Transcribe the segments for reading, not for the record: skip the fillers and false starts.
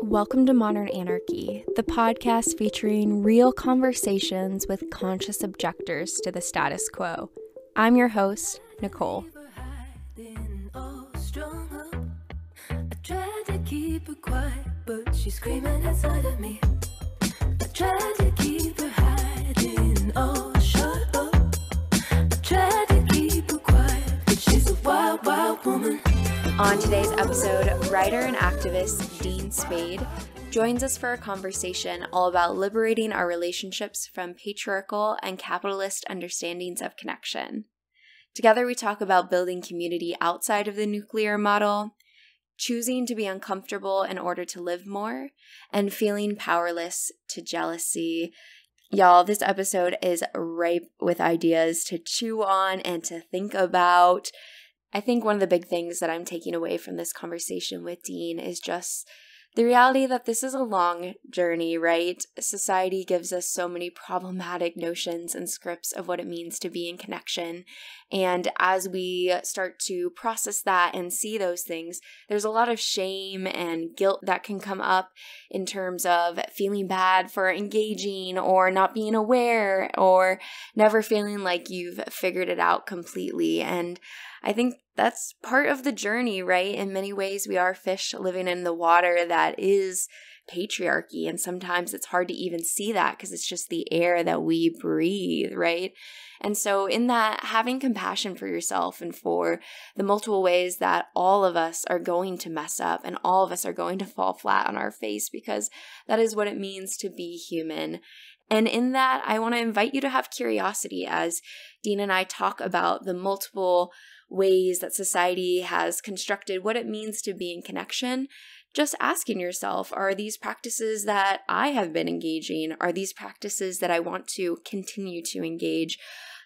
Welcome to Modern Anarchy, the podcast featuring real conversations with conscious objectors to the status quo. I'm your host, Nicole. I tried to keep her quiet, but she's screaming inside of me. I tried to keep her hiding, oh, shut up. I tried to keep her quiet, but she's a wild, wild woman. On today's episode, writer and activist Dean Spade joins us for a conversation all about liberating our relationships from patriarchal and capitalist understandings of connection. Together, we talk about building community outside of the nuclear model, choosing to be uncomfortable in order to live more, and feeling powerless to jealousy. Y'all, this episode is ripe with ideas to chew on and to think about. I think one of the big things that I'm taking away from this conversation with Dean is just the reality that this is a long journey, right? Society gives us so many problematic notions and scripts of what it means to be in connection. And as we start to process that and see those things, there's a lot of shame and guilt that can come up in terms of feeling bad for engaging or not being aware or never feeling like you've figured it out completely. And I think that's part of the journey, right? In many ways, we are fish living in the water that is patriarchy. And sometimes it's hard to even see that because it's just the air that we breathe, right? And so in that, having compassion for yourself and for the multiple ways that all of us are going to mess up and all of us are going to fall flat on our face, because that is what it means to be human. And in that, I want to invite you to have curiosity as Dean and I talk about the multiple ways that society has constructed what it means to be in connection. Just asking yourself, are these practices that I have been engaging? Are these practices that I want to continue to engage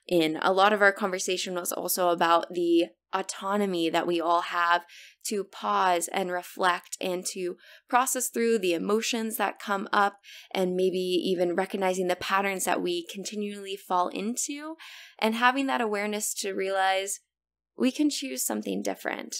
in? A lot of our conversation was also about the autonomy that we all have to pause and reflect and to process through the emotions that come up and maybe even recognizing the patterns that we continually fall into and having that awareness to realize we can choose something different.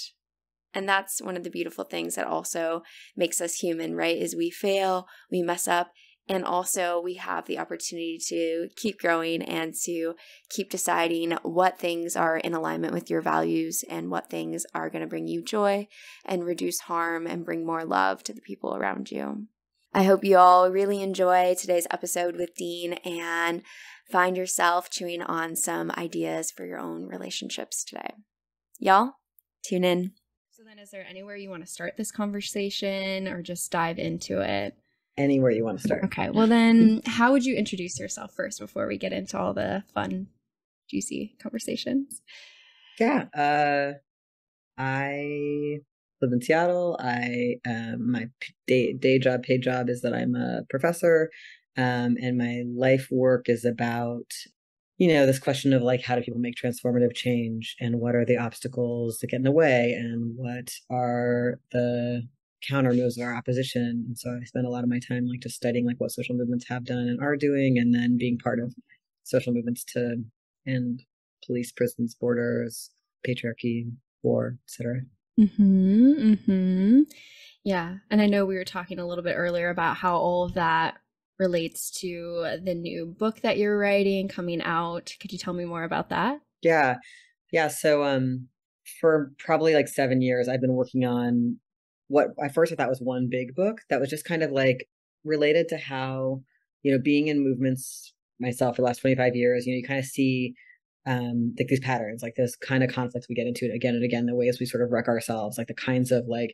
And that's one of the beautiful things that also makes us human, right? Is we fail, we mess up, and also we have the opportunity to keep growing and to keep deciding what things are in alignment with your values and what things are going to bring you joy and reduce harm and bring more love to the people around you. I hope you all really enjoy today's episode with Dean and find yourself chewing on some ideas for your own relationships today. Y'all, tune in. So then, is there anywhere you want to start this conversation or just dive into it? Anywhere you want to start. Okay, well then, how would you introduce yourself first before we get into all the fun, juicy conversations? Yeah, I live in Seattle. My paid job is that I'm a professor, and my life work is about, this question of like, how do people make transformative change and what are the obstacles that get in the way and what are the counter moves of our opposition. And so I spend a lot of my time like just studying like what social movements have done and are doing, and then being part of social movements to end police, prisons, borders, patriarchy, war, etc. Yeah. And I know we were talking a little bit earlier about how all of that relates to the new book that you're writing coming out. Could you tell me more about that? Yeah. So for probably like 7 years, I've been working on what I thought was one big book that was just kind of like related to how, being in movements myself for the last 25 years, you kind of see like these patterns, like this kind of conflicts we get into again and again, the ways we sort of wreck ourselves, like the kinds of like,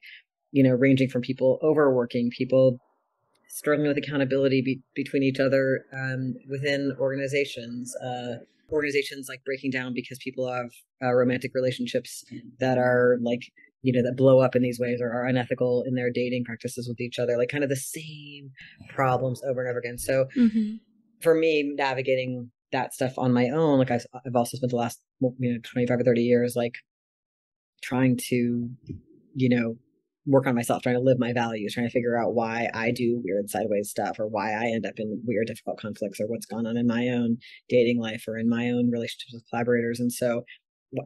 ranging from people overworking, people struggling with accountability between each other within organizations like breaking down because people have romantic relationships that are like, that blow up in these ways or are unethical in their dating practices with each other, like kind of the same problems over and over again. So for me, navigating that stuff on my own, like I've also spent the last 25 or 30 years like trying to work on myself, trying to live my values, trying to figure out why I do weird sideways stuff or why I end up in weird, difficult conflicts or what's gone on in my own dating life or in my own relationships with collaborators. And so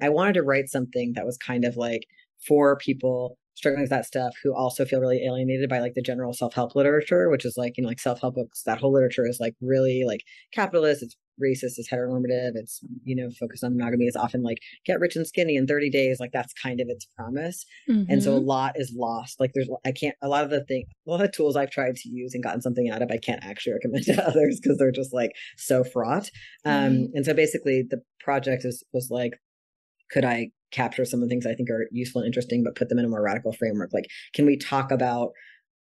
I wanted to write something that was kind of like for people struggling with that stuff who also feel really alienated by like the general self-help literature, which is like, like self-help books, that whole literature is like really like capitalist, it's racist, it's heteronormative, it's, focused on monogamy. It's often like get rich and skinny in 30 days. Like that's kind of its promise. And so a lot is lost. Like a lot of the tools I've tried to use and gotten something out of, I can't actually recommend to others because they're just like so fraught. And so basically the project was like, could I capture some of the things I think are useful and interesting, but put them in a more radical framework? Like, can we talk about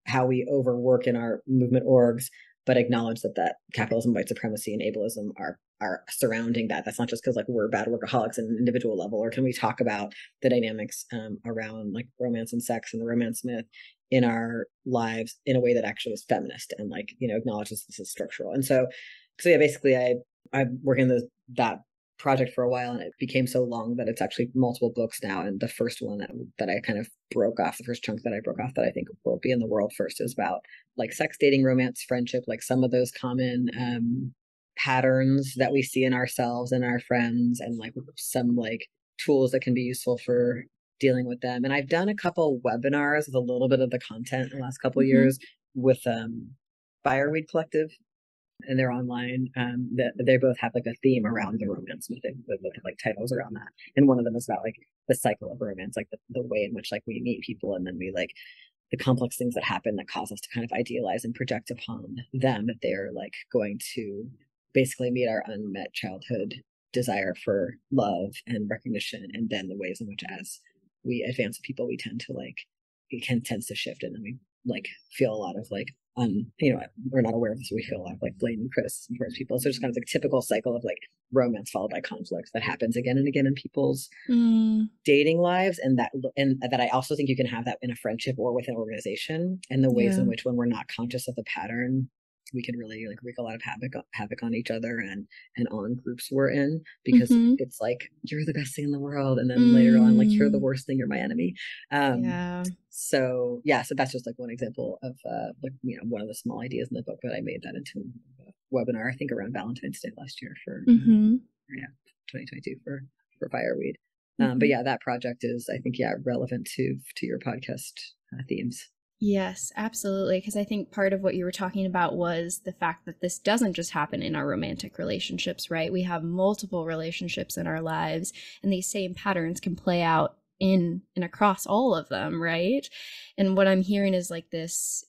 how we overwork in our movement orgs, but acknowledge that capitalism, white supremacy, and ableism are surrounding that? That's not just because like we're bad workaholics at an individual level. Or can we talk about the dynamics around like romance and sex and the romance myth in our lives in a way that actually is feminist and like, acknowledges this is structural? And so yeah, basically I'm working that project for a while, and it became so long that it's actually multiple books now. And the first one that I kind of broke off, the first chunk that I broke off that I think will be in the world first, is about like sex, dating, romance, friendship, like some of those common patterns that we see in ourselves and our friends, and like some like tools that can be useful for dealing with them. And I've done a couple webinars with a little bit of the content in the last couple of years with Fireweed Collective, and they're online. They both have like a theme around the romance with like titles around that. And one of them is about like the cycle of romance, like the way in which like we meet people, and then we like the complex things that happen that cause us to kind of idealize and project upon them that they're like going to basically meet our unmet childhood desire for love and recognition, and then the ways in which as we advance with people we tend to like tends to shift, and then we like feel a lot of like we're not aware of this, we feel a lot of like blame and criticism towards people. So it's kind of like a typical cycle of like romance followed by conflict that happens again and again in people's dating lives, and that I also think you can have that in a friendship or with an organization, and the ways in which when we're not conscious of the pattern we can really like wreak a lot of havoc on each other and on groups we're in, because it's like you're the best thing in the world, and then later on like you're the worst thing, you're my enemy. So that's just like one example of like one of the small ideas in the book, but I made that into a webinar I think around Valentine's Day last year for 2022 for Fireweed. But yeah, that project is I think relevant to your podcast themes. Yes, absolutely. Because I think part of what you were talking about was the fact that this doesn't just happen in our romantic relationships, right? We have multiple relationships in our lives, and these same patterns can play out in and across all of them, right? And what I'm hearing is like this,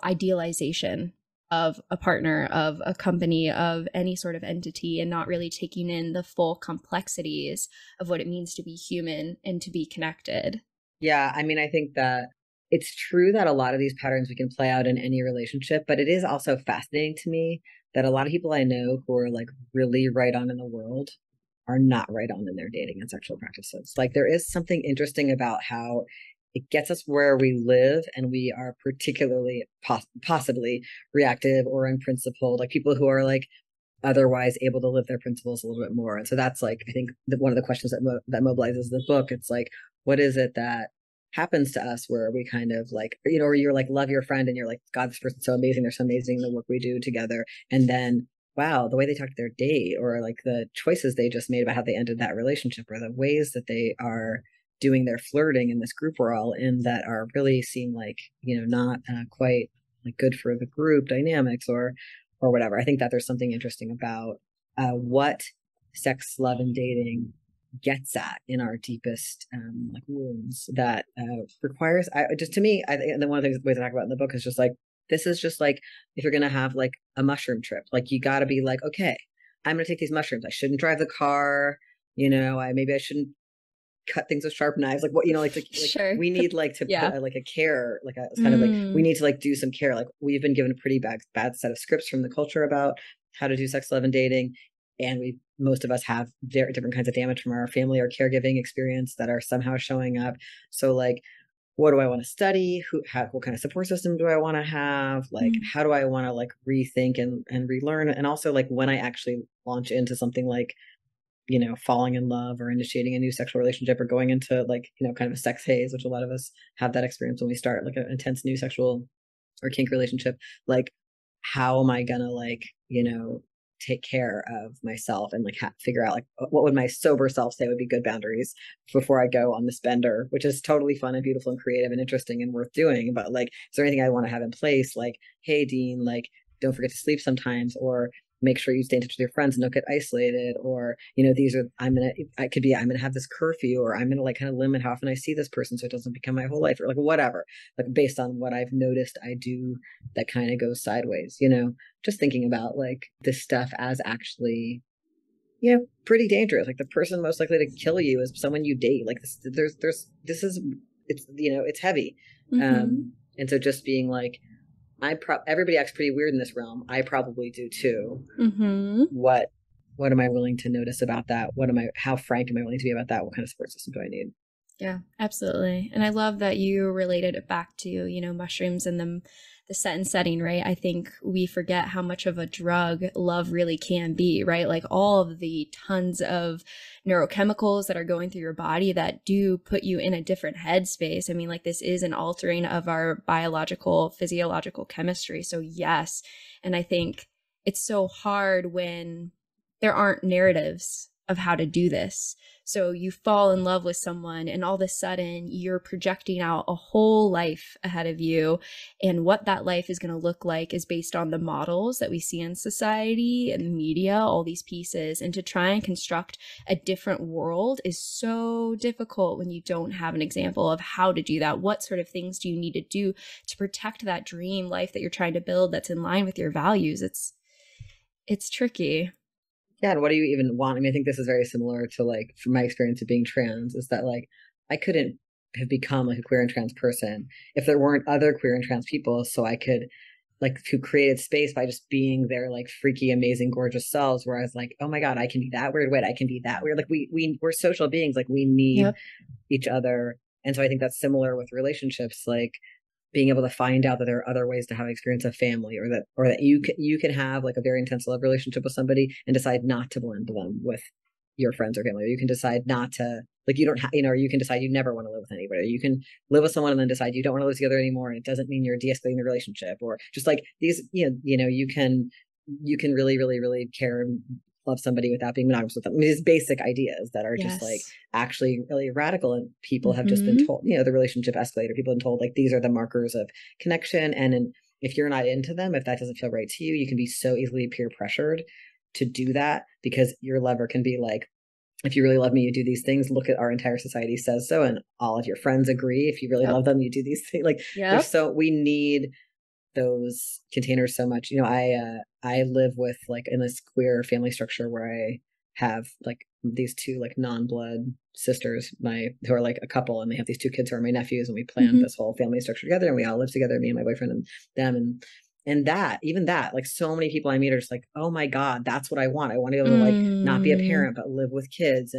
idealization of a partner, of a company, of any sort of entity, and not really taking in the full complexities of what it means to be human and to be connected. Yeah, I mean, I think that it's true that a lot of these patterns we can play out in any relationship, but it is also fascinating to me that a lot of people I know who are like really right on in the world are not right on in their dating and sexual practices. Like there is something interesting about how it gets us where we live, and we are particularly possibly reactive or unprincipled, like people who are like otherwise able to live their principles a little bit more. And so that's like, I think one of the questions that mobilizes the book. It's like, what is it that happens to us where we kind of like, or you're like love your friend and you're like, God, this person's so amazing, they're so amazing, the work we do together, and then wow, the way they talk to their date, or like the choices they just made about how they ended that relationship, or the ways that they are doing their flirting in this group we're all in that are really seem like not quite like good for the group dynamics or whatever. I think that there's something interesting about what sex, love, and dating gets at in our deepest like wounds that requires just to me and then one of the ways I talk about in the book is just like, this is just like if you're gonna have like a mushroom trip, like you got to be like, okay, I'm gonna take these mushrooms, I shouldn't drive the car, maybe I shouldn't cut things with sharp knives, like what Sure. we need like to put like a care, like it's kind of like we need to like do some care. Like we've been given a pretty bad set of scripts from the culture about how to do sex, love, and dating, and most of us have different kinds of damage from our family or caregiving experience that are somehow showing up. So like, what do I want to study? What kind of support system do I want to have? Like, how do I want to like rethink and relearn? And also like when I actually launch into something like, falling in love or initiating a new sexual relationship or going into like, kind of a sex haze, which a lot of us have that experience when we start like an intense new sexual or kink relationship. Like, how am I gonna like, take care of myself and like figure out like what would my sober self say would be good boundaries before I go on this bender, which is totally fun and beautiful and creative and interesting and worth doing. But like, is there anything I want to have in place? Like, hey, Dean, like, don't forget to sleep sometimes, or make sure you stay in touch with your friends and don't get isolated, or, you know, these are, I'm gonna have this curfew, or I'm gonna like kind of limit how often I see this person so it doesn't become my whole life, or like whatever, like based on what I've noticed I do that kind of goes sideways, you know, just thinking about like this stuff as actually, you know, pretty dangerous. Like the person most likely to kill you is someone you date. Like this is, it's, you know, it's heavy. And so just being like, everybody acts pretty weird in this realm. I probably do too. What am I willing to notice about that? How frank am I willing to be about that? What kind of support system do I need? Yeah, absolutely. And I love that you related it back to, you know, mushrooms and the set and setting, right? I think we forget how much of a drug love really can be, right? Like all of the tons of neurochemicals that are going through your body that do put you in a different headspace. I mean, like this is an altering of our biological, physiological chemistry. So yes. And I think it's so hard when there aren't narratives of how to do this. So you fall in love with someone and all of a sudden you're projecting out a whole life ahead of you. And what that life is going to look like is based on the models that we see in society and the media, all these pieces. And to try and construct a different world is so difficult when you don't have an example of how to do that. What sort of things do you need to do to protect that dream life that you're trying to build that's in line with your values? It's tricky. Yeah, and what do you even want? I mean, I think this is very similar to like from my experience of being trans, is that like I couldn't have become like a queer and trans person if there weren't other queer and trans people. So I could like who created space by just being their like freaky, amazing, gorgeous selves. Where I was like, oh my God, I can be that weird. Wait, I can be that weird. Like we're social beings. Like we need each other. And so I think that's similar with relationships. Like being able to find out that there are other ways to have experience of family, or that you can have like a very intense love relationship with somebody and decide not to blend them with your friends or family, or you can decide not to, like, you don't have, you know, or you can decide you never want to live with anybody. You can live with someone and then decide you don't want to live together anymore, and it doesn't mean you're de-escalating the relationship, or just like these, you know, you can really, really, really care and love somebody without being monogamous with them. I mean, these basic ideas that are just like actually really radical, and people have just been told, you know, the relationship escalator, people have been told like these are the markers of connection, and if you're not into them, if that doesn't feel right to you, you can be so easily peer pressured to do that, because your lover can be like, if you really love me, you do these things. Look at our entire society says so, and all of your friends agree. If you really love them, you do these things. Like we need those containers so much. You know, I live with like in this queer family structure where I have like these two like non-blood sisters, who are like a couple, and they have these two kids who are my nephews, and we planned this whole family structure together, and we all live together, me and my boyfriend and them, and that, even that, like so many people I meet are just like, oh my God, that's what I want. I want to be able to like not be a parent, but live with kids,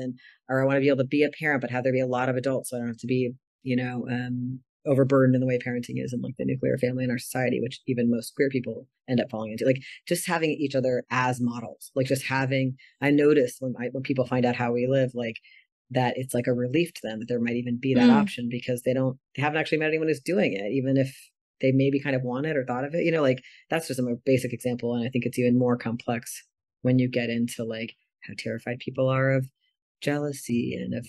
or I want to be able to be a parent, but have there be a lot of adults. So I don't have to be, you know, overburdened in the way parenting is in like the nuclear family in our society, which even most queer people end up falling into. Like just having each other as models, like just having, I notice when people find out how we live, like that it's like a relief to them that there might even be that option, because they haven't actually met anyone who's doing it, even if they maybe kind of want it or thought of it, you know, like that's just a basic example. And I think it's even more complex when you get into like how terrified people are of jealousy and of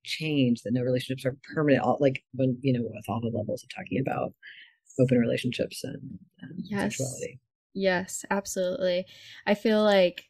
change, that no relationships are permanent, all like when, you know, with all the levels of talking about open relationships and sexuality. Yes, absolutely. I feel like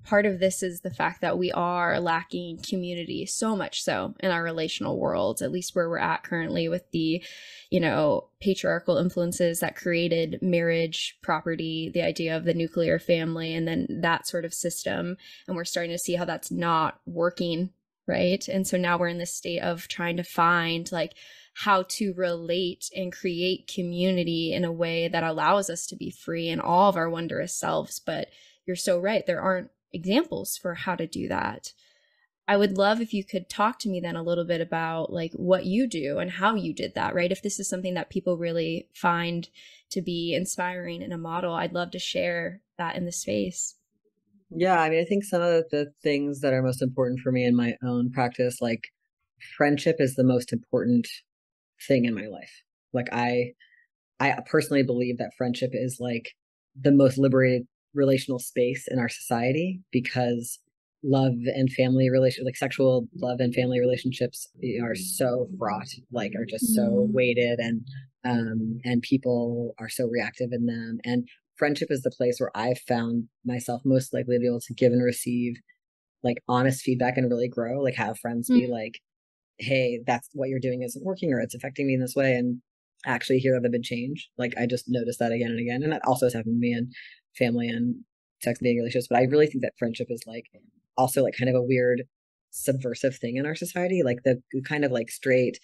part of this is the fact that we are lacking community so much so in our relational worlds, at least where we're at currently with the, you know, patriarchal influences that created marriage, property, the idea of the nuclear family, and then that sort of system. And we're starting to see how that's not working, right? And so now we're in this state of trying to find like how to relate and create community in a way that allows us to be free in all of our wondrous selves. But you're so right, there aren't examples for how to do that. I would love if you could talk to me then a little bit about like what you do and how you did that, right? If this is something that people really find to be inspiring in a model, I'd love to share that in the space. Yeah, I mean, I think some of the things that are most important for me in my own practice, like friendship is the most important thing in my life. Like I personally believe that friendship is like the most relational space in our society, because love and family relation like sexual love and family relationships are so fraught, like are just so weighted, and people are so reactive in them. And friendship is the place where I've found myself most likely to be able to give and receive like honest feedback and really grow, like have friends be like, hey, that's what you're doing isn't working, or it's affecting me in this way, and actually hear the big change. Like I just noticed that again and again. And that also has happened to me in family and sex and dating relationships. But I really think that friendship is like also like kind of a weird subversive thing in our society. Like the kind of like straight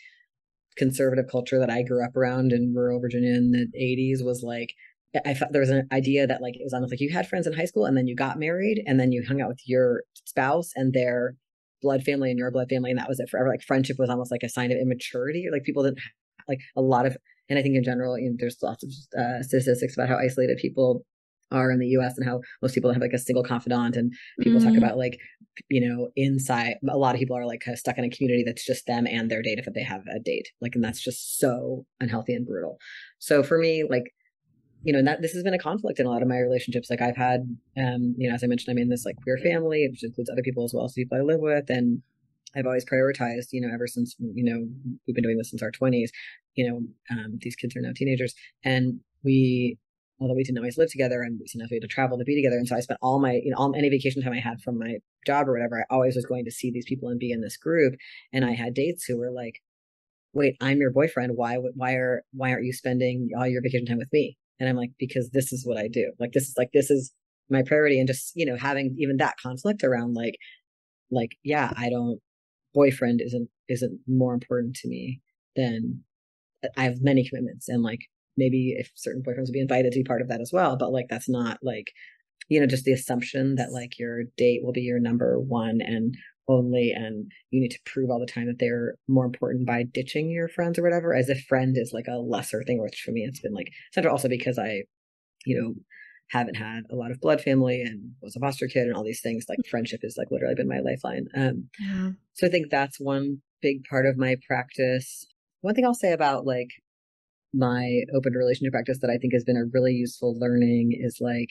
conservative culture that I grew up around in rural Virginia in the 80s was like, I thought there was an idea that like it was almost like you had friends in high school and then you got married and then you hung out with your spouse and their blood family and your blood family, and that was it forever. Like friendship was almost like a sign of immaturity, or like people didn't like a lot of, and I think in general, you know, there's lots of statistics about how isolated people are in the US and how most people have like a single confidant, and people talk about like, you know, inside a lot of people are like kind of stuck in a community that's just them and their date if they have a date, like, and that's just so unhealthy and brutal. So for me, like, you know, and that this has been a conflict in a lot of my relationships. Like I've had, you know, as I mentioned, I'm in this like queer family, which includes other people as well as people I live with. And I've always prioritized, you know, ever since, you know, we've been doing this since our 20s, you know, these kids are now teenagers, and although we didn't always live together and sometimes we had to travel to be together. And so I spent all my, you know, any vacation time I had from my job or whatever, I always was going to see these people and be in this group. And I had dates who were like, wait, I'm your boyfriend. Why aren't you spending all your vacation time with me? And I'm like, because this is what I do. Like, this is my priority. And just, you know, having even that conflict around like, yeah, boyfriend isn't more important to me than I have many commitments. And like, maybe if certain boyfriends would be invited to be part of that as well. But like, that's not like, you know, just the assumption that like your date will be your number one and only, and you need to prove all the time that they're more important by ditching your friends or whatever, as if friend is like a lesser thing, which for me it's been like central also because I, you know, haven't had a lot of blood family and was a foster kid and all these things. Like friendship has like literally been my lifeline. So I think that's one big part of my practice. One thing I'll say about like my open relationship practice that I think has been a really useful learning is like,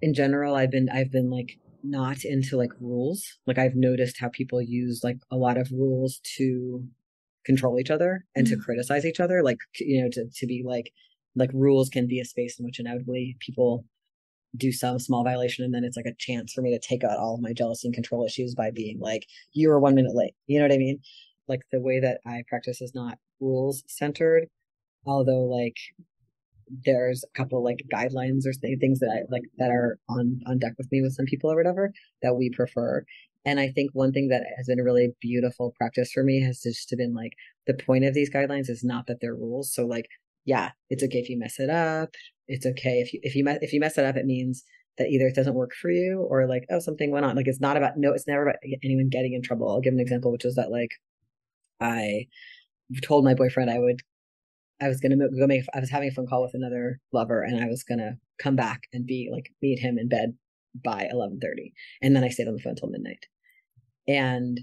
in general, I've been like not into like rules. Like I've noticed how people use like a lot of rules to control each other and to criticize each other. Like, you know, to be like rules can be a space in which inevitably people do some small violation, and then it's like a chance for me to take out all of my jealousy and control issues by being like, you were 1 minute late. You know what I mean? Like the way that I practice is not rules centered, although like there's a couple like guidelines or things that I like that are on deck with me with some people or whatever that we prefer. And I think one thing that has been a really beautiful practice for me has just been like, the point of these guidelines is not that they're rules. So like, yeah, it's okay if you mess it up. It's okay if you mess it up, it means that either it doesn't work for you or like, oh, something went on. Like it's never about anyone getting in trouble. I'll give an example, which is that like I told my boyfriend I was going to go I was having a phone call with another lover and I was going to come back and be like, meet him in bed by 11:30. And then I stayed on the phone until midnight. And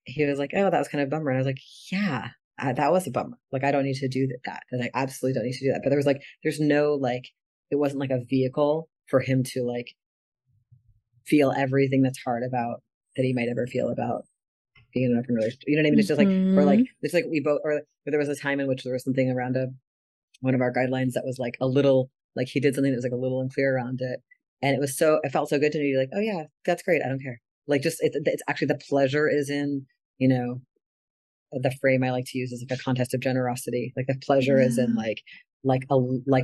he was like, oh, that was kind of a bummer. And I was like, yeah, that was a bummer. Like, I don't need to do that. And I absolutely don't need to do that. But there was like, there's no, like, it wasn't like a vehicle for him to like feel everything that's hard about that he might ever feel about being in an open relationship. You know what I mean? It's just like, or like, it's like we both, or there was a time in which there was something around one of our guidelines that was like a little, like he did something that was like a little unclear around it. And it felt so good to me, like, oh yeah, that's great. I don't care. Like just, it's actually the pleasure is in, you know, the frame I like to use is like a contest of generosity. Like the pleasure is in like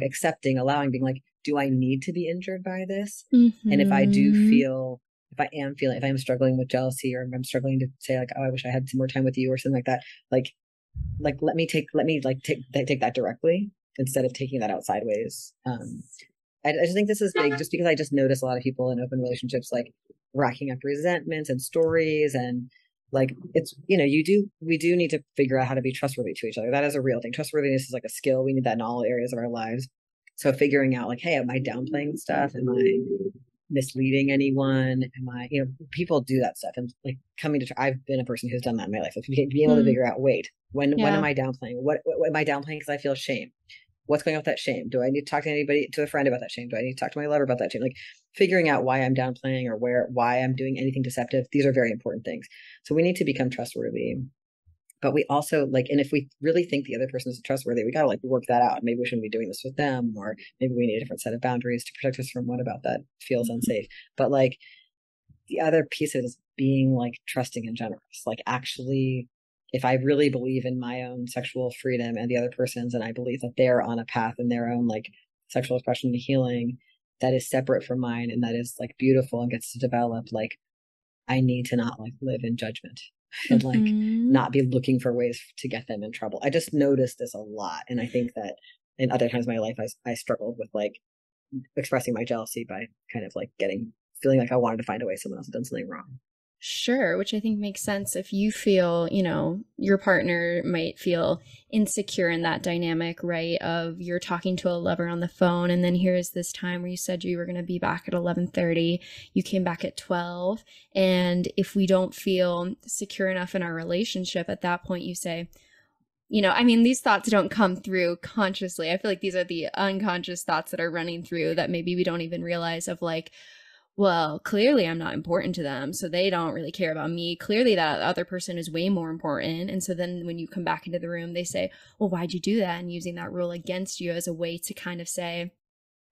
accepting, allowing, being like, do I need to be injured by this? And if I do feel, if I'm struggling with jealousy or if I'm struggling to say like, oh, I wish I had some more time with you or something like that, like let me take that directly instead of taking that out sideways. I just think this is big just because I just notice a lot of people in open relationships like racking up resentments and stories, and like it's, you know, we do need to figure out how to be trustworthy to each other. That is a real thing. Trustworthiness is like a skill. We need that in all areas of our lives. So figuring out like, hey, am I downplaying stuff? Am I misleading anyone? Am I, you know, people do that stuff, and like I've been a person who's done that in my life. Like being able to figure out, wait, when am I downplaying? What am I downplaying because I feel shame? what's going on with that shame? Do I need to talk to a friend about that shame? Do I need to talk to my lover about that shame? Like figuring out why I'm downplaying or why I'm doing anything deceptive. These are very important things. So we need to become trustworthy. But we also like, and if we really think the other person is trustworthy, we got to like work that out. Maybe we shouldn't be doing this with them, or maybe we need a different set of boundaries to protect us from what about that feels unsafe. But like the other piece is being like trusting and generous. Like actually, if I really believe in my own sexual freedom and the other person's, and I believe that they're on a path in their own like sexual expression and healing that is separate from mine and that is like beautiful and gets to develop, like I need to not like live in judgment and like not be looking for ways to get them in trouble. I just noticed this a lot. And I think that in other times in my life, I struggled with like expressing my jealousy by kind of like feeling like I wanted to find a way someone else had done something wrong. Sure, which I think makes sense if you feel, your partner might feel insecure in that dynamic, right? Of you're talking to a lover on the phone, and then here's this time where you said you were going to be back at 11:30, you came back at 12, and if we don't feel secure enough in our relationship at that point, you say, these thoughts don't come through consciously. I feel like these are the unconscious thoughts that are running through that maybe we don't even realize of like, well, clearly I'm not important to them, so they don't really care about me. Clearly that other person is way more important. And so then when you come back into the room, they say, well, why'd you do that? And using that rule against you as a way to kind of say,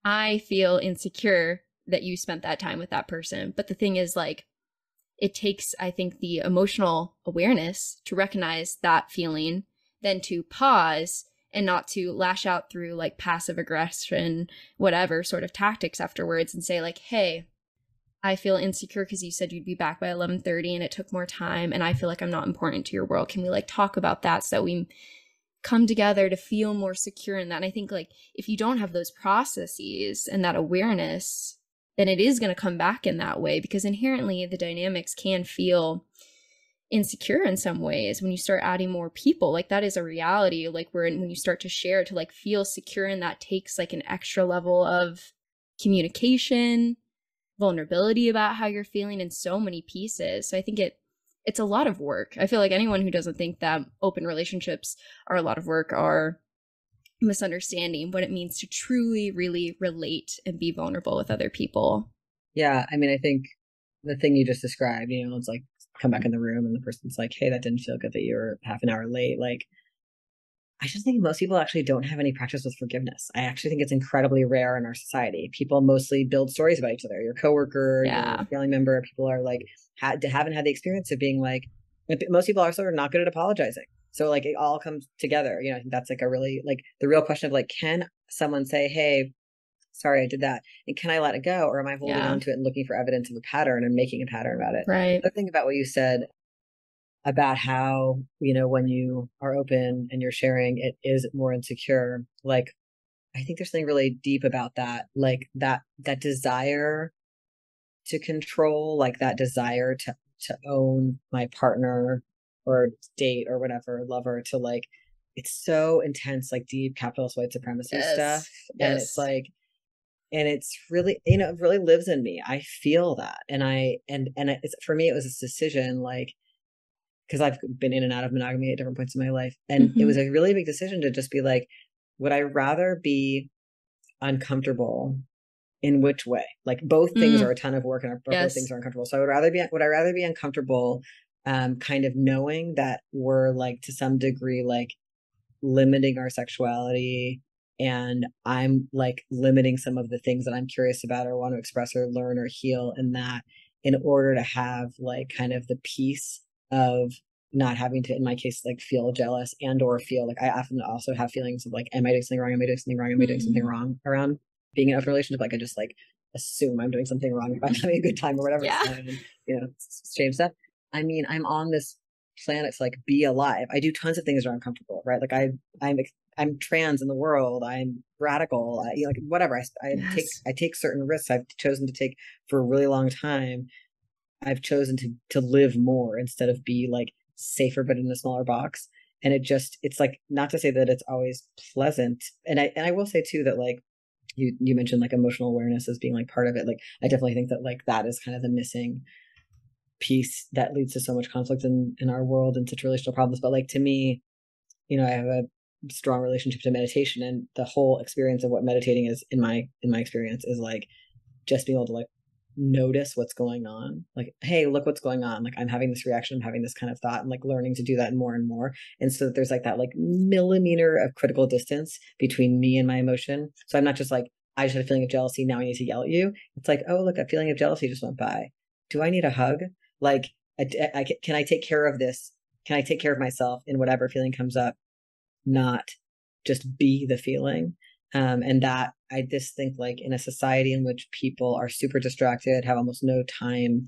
I feel insecure that you spent that time with that person. But the thing is, like, it takes, I think, the emotional awareness to recognize that feeling, then to pause and not to lash out through like passive aggression, whatever sort of tactics afterwards, and say like, hey, I feel insecure because you said you'd be back by 11:30 and it took more time, and I feel like I'm not important to your world. Can we like talk about that so that we come together to feel more secure in that? And I think like if you don't have those processes and that awareness, then it is going to come back in that way, because inherently the dynamics can feel insecure in some ways when you start adding more people. Like that is a reality, like when you start to share to like feel secure, and that takes like an extra level of communication, vulnerability about how you're feeling in so many pieces. So I think it's a lot of work. I feel like anyone who doesn't think that open relationships are a lot of work are misunderstanding what it means to truly really relate and be vulnerable with other people. Yeah, I mean, I think the thing you just described, it's like come back in the room and the person's like, hey, that didn't feel good that you were half an hour late. Like, I just think most people actually don't have any practice with forgiveness. I actually think it's incredibly rare in our society. People mostly build stories about each other. Your coworker, your family member, people are like, haven't had the experience of being like, most people also are not good at apologizing. So like it all comes together. I think that's like a really like the real question of like, can someone say, hey, sorry, I did that. And can I let it go? Or am I holding on to it and looking for evidence of a pattern and making a pattern about it? Right. The thing about what you said about how, when you are open and you're sharing, it is more insecure. Like, I think there's something really deep about that. Like that desire to control, like that desire to own my partner or date or whatever, lover, to like, it's so intense, like deep capitalist white supremacy stuff. And it's like, and it's really, it really lives in me. I feel that. And it's, for me, it was this decision, like, because I've been in and out of monogamy at different points in my life. And it was a really big decision to just be like, would I rather be uncomfortable in which way? Like both things are a ton of work and both things are uncomfortable. So would I rather be uncomfortable, kind of knowing that we're like to some degree, like limiting our sexuality, and I'm like limiting some of the things that I'm curious about or want to express or learn or heal in that, in order to have like kind of the peace of not having to, in my case, like feel jealous and or feel like I often also have feelings of like, am I doing something wrong? Am I doing something wrong? Am I doing something wrong around being in a relationship? Like I just like assume I'm doing something wrong if I'm having a good time or whatever. Shame stuff. I mean, I'm on this planet to like be alive. I do tons of things that are uncomfortable, right? Like I'm trans in the world. I'm radical. Like whatever. I take certain risks. I've chosen to take for a really long time. I've chosen to live more instead of be like safer, but in a smaller box. And it's like, not to say that it's always pleasant. And I will say too, that like you mentioned like emotional awareness as being like part of it. Like, I definitely think that like that is kind of the missing piece that leads to so much conflict in our world and such relational problems. But like, to me, I have a strong relationship to meditation, and the whole experience of what meditating is in my experience is like just being able to like notice what's going on, like, hey, look what's going on, like I'm having this reaction, I'm having this kind of thought, and like learning to do that more and more. And so there's like that like millimeter of critical distance between me and my emotion. So I'm not just like, I just had a feeling of jealousy, now I need to yell at you. It's like, oh, look, a feeling of jealousy just went by. Do I need a hug? Like, can I take care of this? Can I take care of myself in whatever feeling comes up? Not just be the feeling. And that I just think like in a society in which people are super distracted, have almost no time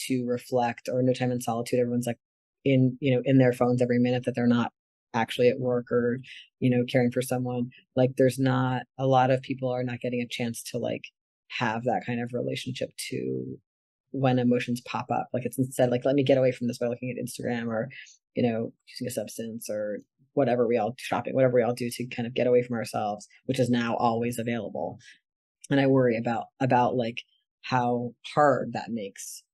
to reflect or no time in solitude, everyone's like in, you know, in their phones every minute that they're not actually at work or, you know, caring for someone. Like there's not a lot of people are not getting a chance to like have that kind of relationship to when emotions pop up. Like it's instead like, let me get away from this by looking at Instagram or, you know, using a substance or whatever we all shopping, whatever we all do to kind of get away from ourselves, which is now always available. And I worry about like how hard that makes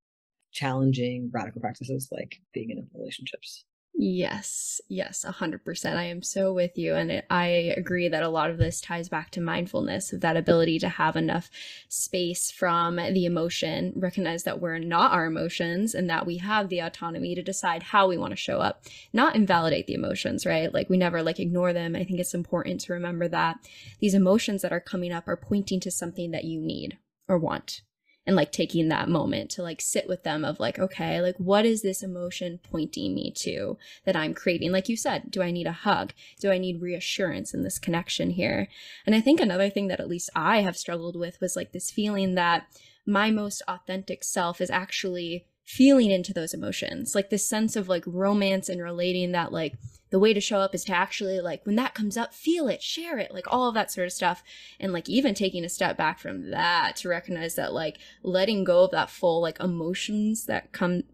challenging radical practices like being in relationships. Yes, 100%. I am so with you. And I agree that a lot of this ties back to mindfulness, of that ability to have enough space from the emotion, recognize that we're not our emotions and that we have the autonomy to decide how we want to show up, not invalidate the emotions, right? Like we never like ignore them. I think it's important to remember that these emotions that are coming up are pointing to something that you need or want. And like taking that moment to like sit with them of like, okay, like what is this emotion pointing me to that I'm craving? Like you said, do I need a hug? Do I need reassurance in this connection here? And I think another thing that at least I have struggled with was like this feeling that my most authentic self is actually feeling into those emotions, like this sense of like romance and relating, that like the way to show up is to actually like when that comes up, feel it, share it, like all of that sort of stuff. And like even taking a step back from that to recognize that like letting go of that full like emotions that come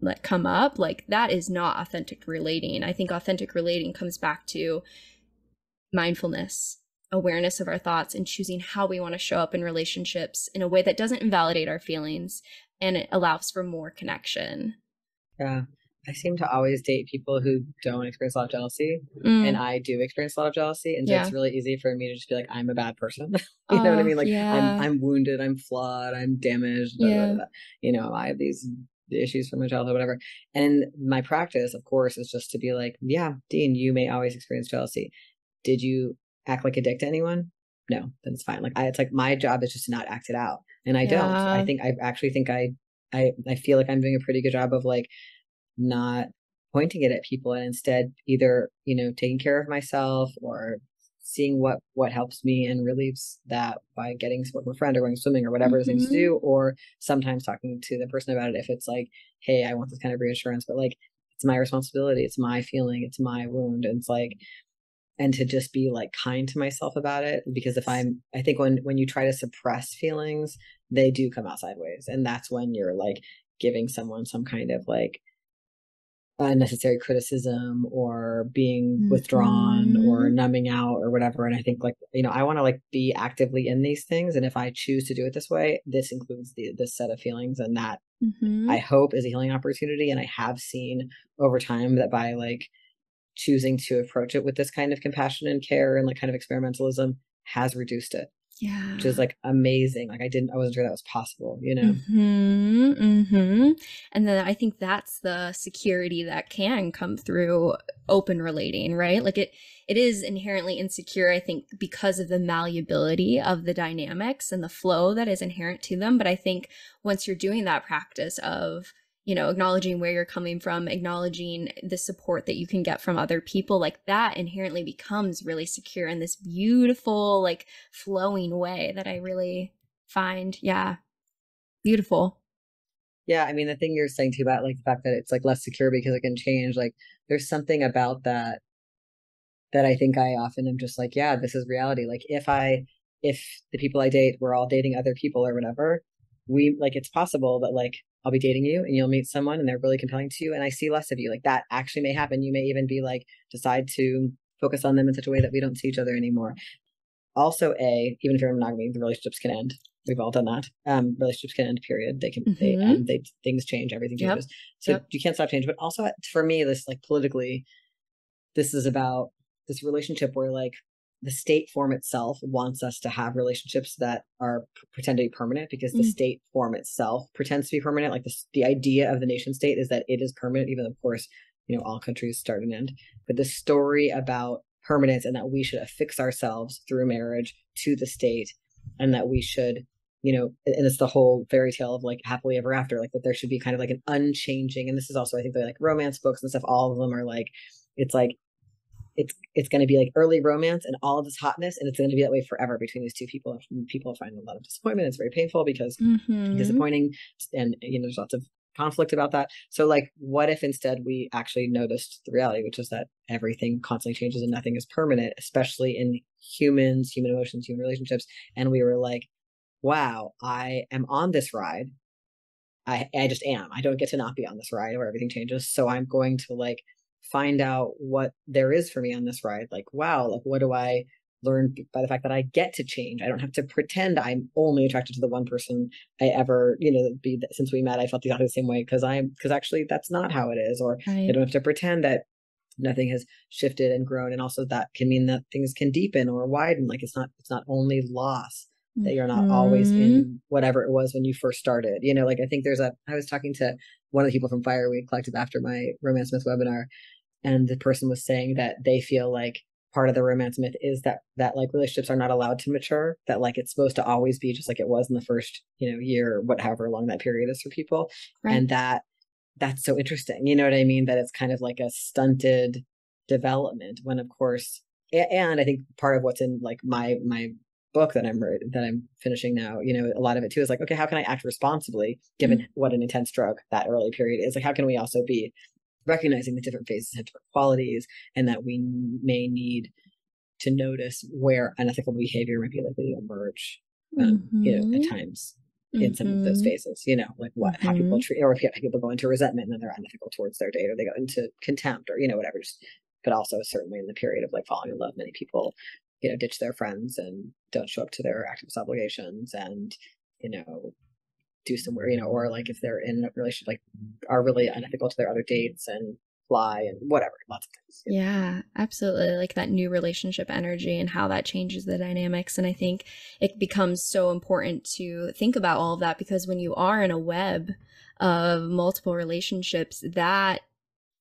up, like that is not authentic relating. I think authentic relating comes back to mindfulness, awareness of our thoughts, and choosing how we want to show up in relationships in a way that doesn't invalidate our feelings, and it allows for more connection. Yeah. I seem to always date people who don't experience a lot of jealousy, and I do experience a lot of jealousy, and so it's really easy for me to just be like, I'm a bad person. You know what I mean? Like I'm wounded, I'm flawed, I'm damaged, blah, blah, blah. You know, I have these issues from my childhood, whatever. And my practice, of course, is just to be like, yeah, Dean, you may always experience jealousy. Did you act like a dick to anyone? No, then it's fine. Like it's like my job is just to not act it out, and I don't. I think I feel like I'm doing a pretty good job of like not pointing it at people, and instead either, you know, taking care of myself or seeing what helps me and relieves that by getting support from a friend or going swimming or whatever things to do, or sometimes talking to the person about it if it's like, hey, I want this kind of reassurance, but like it's my responsibility, it's my feeling, it's my wound. And it's like, and to just be like kind to myself about it, because I think when you try to suppress feelings, they do come out sideways, and that's when you're like giving someone some kind of like unnecessary criticism or being withdrawn or numbing out or whatever. And I think like, you know, I want to like be actively in these things, and if I choose to do it this way, this includes this set of feelings, and that I hope is a healing opportunity. And I have seen over time that by like choosing to approach it with this kind of compassion and care and like kind of experimentalism has reduced it. Yeah. Which is like amazing. Like I wasn't sure that was possible, you know? And then I think that's the security that can come through open relating, right? Like it is inherently insecure, I think, because of the malleability of the dynamics and the flow that is inherent to them. But I think once you're doing that practice of, you know, acknowledging where you're coming from, acknowledging the support that you can get from other people, like that inherently becomes really secure in this beautiful, like flowing way that I really find, beautiful. Yeah. I mean, the thing you're saying too about like the fact that it's like less secure because it can change, like there's something about that I think I often am just like, yeah, this is reality. Like if the people I date, we're all dating other people or whatever, it's possible that like I'll be dating you and you'll meet someone and they're really compelling to you, and I see less of you. Like that actually may happen. You may even be like, decide to focus on them in such a way that we don't see each other anymore. Also, even if you're in monogamy, the relationships can end. We've all done that. Relationships can end, period. They end, things change, everything changes. So you can't stop changing. But also for me, this like politically, this is about this relationship where like the state form itself wants us to have relationships that are pretend to be permanent, because the state form itself pretends to be permanent. Like the idea of the nation state is that it is permanent, even though, of course, all countries start and end. But the story about permanence, and that we should affix ourselves through marriage to the state, and that we should, and it's the whole fairy tale of like happily ever after, like that there should be kind of like an unchanging. And this is also, I think, they're like romance books and stuff. All of them are like, it's like, it's going to be like early romance and all of this hotness, and it's going to be that way forever between these two people. People find a lot of disappointment. It's very painful because disappointing, and there's lots of conflict about that. So like, what if instead we actually noticed the reality, which is that everything constantly changes and nothing is permanent, especially in humans, human emotions, human relationships. And we were like, wow, I am on this ride. I just am. I don't get to not be on this ride where everything changes. So I'm going to like find out what there is for me on this ride. Like, wow, like what do I learn by the fact that I get to change? I don't have to pretend I'm only attracted to the one person I ever, since we met, I felt exactly the same way, because actually that's not how it is. Or I don't have to pretend that nothing has shifted and grown. And also that can mean that things can deepen or widen. Like it's not only loss, that you're not always in whatever it was when you first started. Like I think I was talking to one of the people from Fireweed Collective after my Romance Myth webinar, and the person was saying that they feel like part of the romance myth is that like relationships are not allowed to mature, that like it's supposed to always be just like it was in the first, year, however long that period is for people. Right. And that's so interesting. You know what I mean? That it's kind of like a stunted development, when of course, and I think part of what's in like my book that I'm finishing now, a lot of it too is like, okay, how can I act responsibly given what an intense drug that early period is? Like, how can we also be recognizing the different phases and different qualities, and that we may need to notice where unethical behavior might be likely to emerge, at times in some of those phases, like how people treat, or if people go into resentment and then they're unethical towards their date, or they go into contempt, or, whatever. But also certainly in the period of like falling in love, many people, ditch their friends and don't show up to their activist obligations, and, do somewhere, or like if they're in a relationship, like are really unethical to their other dates and fly and whatever, lots of things. Yeah, absolutely. Like that new relationship energy and how that changes the dynamics. And I think it becomes so important to think about all of that, because when you are in a web of multiple relationships, that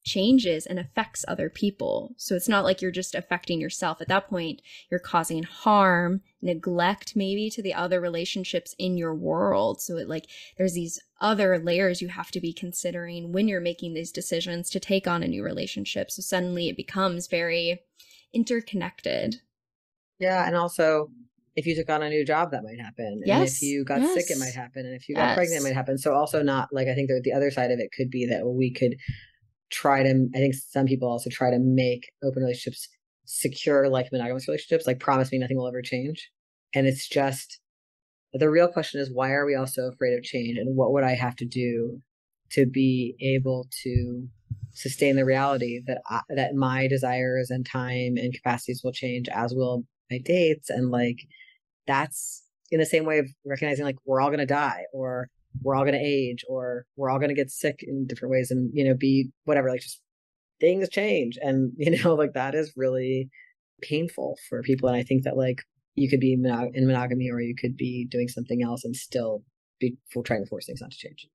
changes and affects other people. So it's not like you're just affecting yourself. At that point, you're causing harm, neglect maybe to the other relationships in your world. So there's these other layers you have to be considering when you're making these decisions to take on a new relationship. So suddenly it becomes very interconnected. Yeah. And also, if you took on a new job, that might happen. Yes. And if you got sick, it might happen. And if you got pregnant, it might happen. So also not like, I think that the other side of it could be that we could I think some people also try to make open relationships secure, like monogamous relationships, like promise me nothing will ever change. And it's just, the real question is, why are we all so afraid of change? And what would I have to do to be able to sustain the reality that my desires and time and capacities will change, as will my dates? And like, that's in the same way of recognizing like we're all going to die, or we're all going to age, or we're all going to get sick in different ways, and, be whatever, like just things change. And, like that is really painful for people. And I think that like you could be in monogamy, or you could be doing something else and still be trying to force things not to change.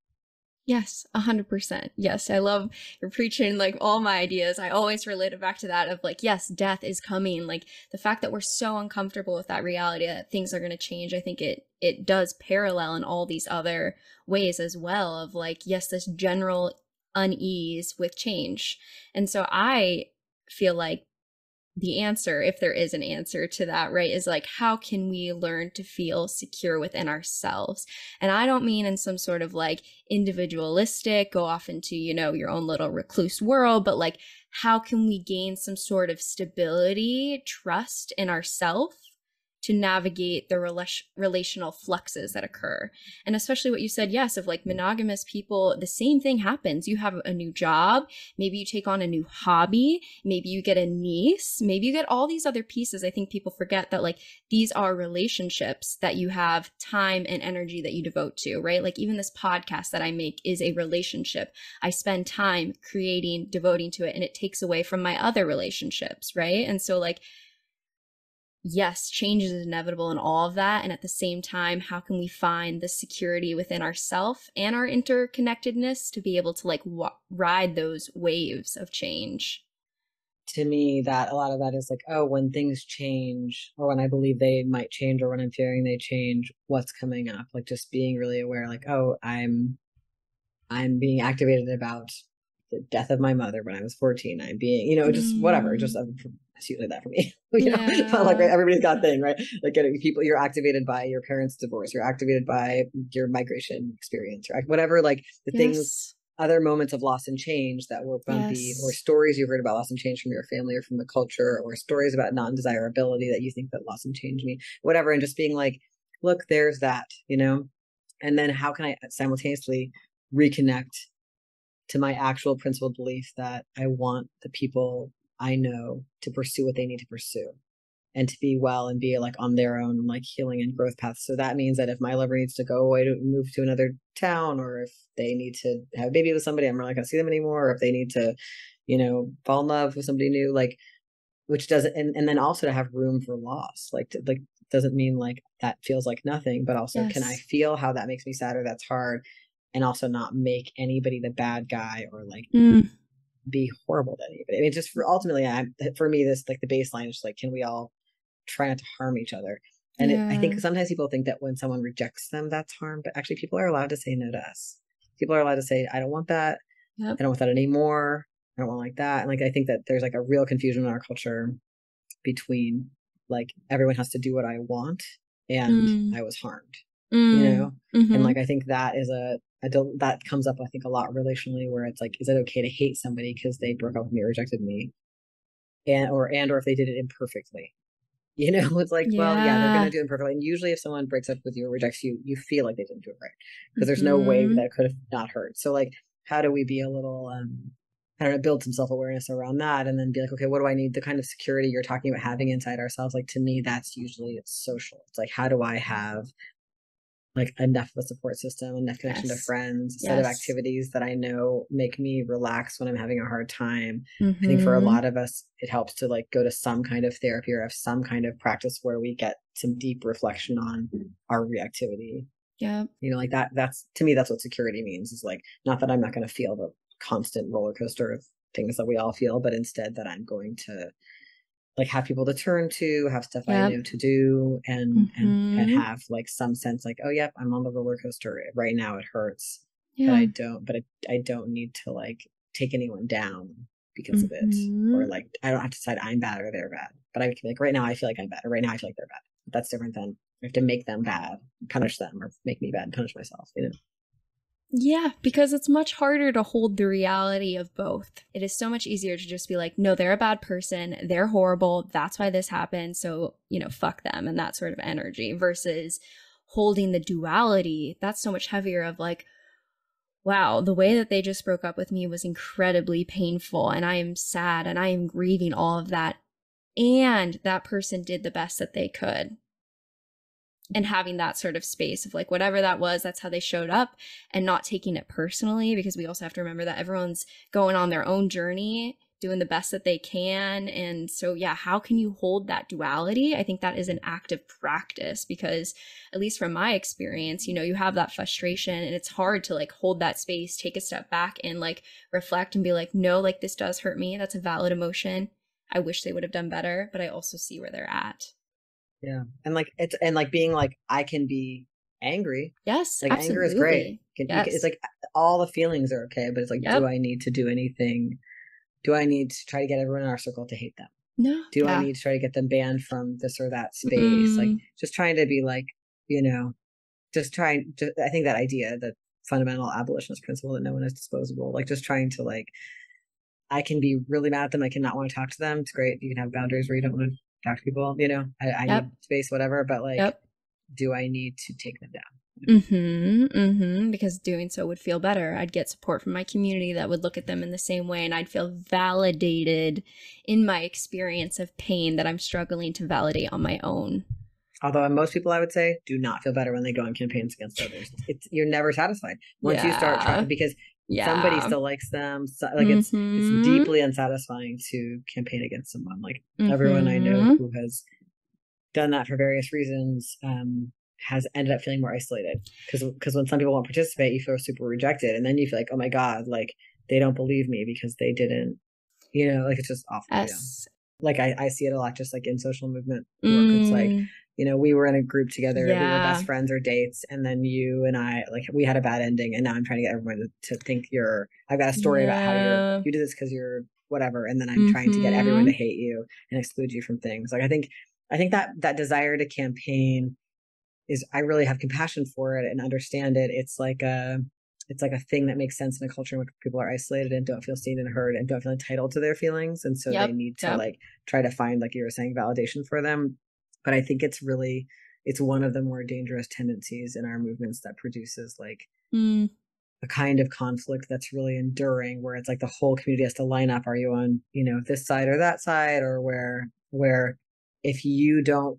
Yes, 100%. Yes, I love you're preaching like all my ideas. I always relate it back to that of like, yes, death is coming. Like the fact that we're so uncomfortable with that reality that things are going to change, I think it does parallel in all these other ways as well, of like, yes, this general unease with change. And so I feel like the answer, if there is an answer to that, right, is like, how can we learn to feel secure within ourselves? And I don't mean in some sort of like individualistic, go off into, your own little recluse world, but like, how can we gain some sort of stability, trust in ourselves to navigate the relational fluxes that occur. And especially what you said, yes, of like monogamous people, the same thing happens. You have a new job, maybe you take on a new hobby, maybe you get a niece, maybe you get all these other pieces. I think people forget that like these are relationships that you have time and energy that you devote to, right? Like even this podcast that I make is a relationship. I spend time creating, devoting to it, and it takes away from my other relationships, right? And so like, yes, change is inevitable in all of that. And at the same time, how can we find the security within ourself and our interconnectedness to be able to like ride those waves of change? To me, that a lot of that is like, oh, when things change, or when I believe they might change, or when I'm fearing they change, what's coming up? Like just being really aware, like, oh, I'm being activated about the death of my mother when I was 14. I'm being, just whatever, just it's usually that for me. Not like right, everybody's got a thing, right? Like getting people, you're activated by your parents' divorce, you're activated by your migration experience, right? Whatever, like the things, other moments of loss and change that were bumpy, or stories you heard about loss and change from your family or from the culture, or stories about non-desirability that you think that loss and change mean, whatever. And just being like, look, there's that, and then how can I simultaneously reconnect to my actual principled belief that I want the people I know to pursue what they need to pursue and to be well and be like on their own like healing and growth paths. So that means that if my lover needs to go away to move to another town, or if they need to have a baby with somebody, I'm really not going to see them anymore. Or if they need to, fall in love with somebody new, like, which doesn't, and then also to have room for loss, like doesn't mean like that feels like nothing, but also can I feel how that makes me sad or that's hard, and also not make anybody the bad guy or like be horrible to anybody. I mean, just ultimately, for me, this like the baseline is like, can we all try not to harm each other? And I think sometimes people think that when someone rejects them, that's harm, but actually people are allowed to say no to us. People are allowed to say, I don't want that. I don't want that anymore. I don't want like that. And like, I think that there's like a real confusion in our culture between like, everyone has to do what I want and I was harmed, and like, I think that is that comes up, I think, a lot relationally, where it's like, is it okay to hate somebody because they broke up with me or rejected me? Or if they did it imperfectly, it's like, well, yeah, they're going to do it imperfectly. And usually if someone breaks up with you or rejects you, you feel like they didn't do it right, because there's no way that it could have not hurt. So like, how do we be a little, I don't know, build some self-awareness around that, and then be like, okay, what do I need? The kind of security you're talking about having inside ourselves. Like, to me, that's usually it's social. It's like, how do I have like enough of a support system, enough connection to friends, a set of activities that I know make me relax when I'm having a hard time. I think for a lot of us, it helps to like go to some kind of therapy or have some kind of practice where we get some deep reflection on our reactivity. Yeah. Like that's, to me, that's what security means, is like, not that I'm not going to feel the constant roller coaster of things that we all feel, but instead that I'm going to like have people to turn to, have stuff I know to do, and have like some sense like, oh yep, I'm on the roller coaster right now. It hurts, but I don't need to like take anyone down because of it, or like I don't have to decide I'm bad or they're bad. But I can like, right now I feel like I'm bad, or right now I feel like they're bad. But that's different than I have to make them bad, punish them, or make me bad and punish myself. Yeah, because it's much harder to hold the reality of both. It is so much easier to just be like, no, they're a bad person. They're horrible. That's why this happened. So, fuck them, and that sort of energy, versus holding the duality. That's so much heavier of like, wow, the way that they just broke up with me was incredibly painful, and I am sad, and I am grieving all of that. And that person did the best that they could. And having that sort of space of like, whatever that was, that's how they showed up, and not taking it personally, because we also have to remember that everyone's going on their own journey, doing the best that they can. And so, yeah, how can you hold that duality? I think that is an active practice, because at least from my experience, you have that frustration, and it's hard to like hold that space, take a step back and like reflect and be like, no, like this does hurt me. That's a valid emotion. I wish they would have done better, but I also see where they're at. Yeah. And like, it's, and like being like, I can be angry. Yes. Like absolutely. anger is great. It's like all the feelings are okay, but it's like, do I need to do anything? Do I need to try to get everyone in our circle to hate them? No. Do I need to try to get them banned from this or that space? Like just trying to be like, I think that idea, that fundamental abolitionist principle that no one is disposable, like just trying to like, I can be really mad at them. I cannot want to talk to them. It's great. You can have boundaries where you don't want to talk to people, I Yep. need space, whatever, but like, Yep. do I need to take them down? Because doing so would feel better. I'd get support from my community that would look at them in the same way, and I'd feel validated in my experience of pain that I'm struggling to validate on my own. Although most people, I would say, do not feel better when they go on campaigns against others. You're never satisfied once you start trying, because somebody still likes them. So, like it's deeply unsatisfying to campaign against someone. Like everyone I know who has done that for various reasons has ended up feeling more isolated, because when some people won't participate, you feel super rejected, and then you feel like, oh my god, like they don't believe me because they didn't, like it's just awful. Yes. Like I see it a lot, just like in social movement work. It's like, we were in a group together, we were best friends or dates, and then you and I, like, we had a bad ending, and now I'm trying to get everyone to think I've got a story about how you did this because you're whatever, and then I'm trying to get everyone to hate you and exclude you from things. Like I think that desire to campaign is, I really have compassion for it and understand it. It's like a thing that makes sense in a culture in which people are isolated and don't feel seen and heard and don't feel entitled to their feelings, and so they need to like try to find, like you were saying, validation for them. But I think it's one of the more dangerous tendencies in our movements that produces like a kind of conflict that's really enduring, where it's like the whole community has to line up. Are you on, this side or that side? Or where if you don't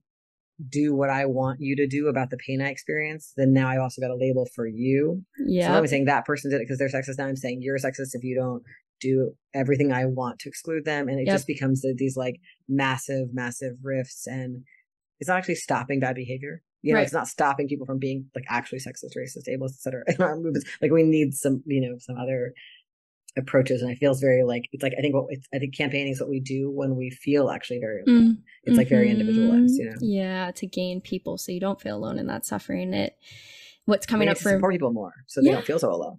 do what I want you to do about the pain I experience, then now I also got a label for you. Yeah. So I'm saying that person did it because they're sexist. Now I'm saying you're sexist if you don't do everything I want to exclude them. And it just becomes these like massive rifts, and it's not actually stopping bad behavior. It's not stopping people from being like actually sexist, racist, ableist, etc. in our movements. Like we need some, some other approaches. And it feels very like, it's like, I think campaigning is what we do when we feel actually very alone. It's like very individualized, Yeah, to gain people so you don't feel alone in that suffering. What's coming up for support people more so they don't feel so alone,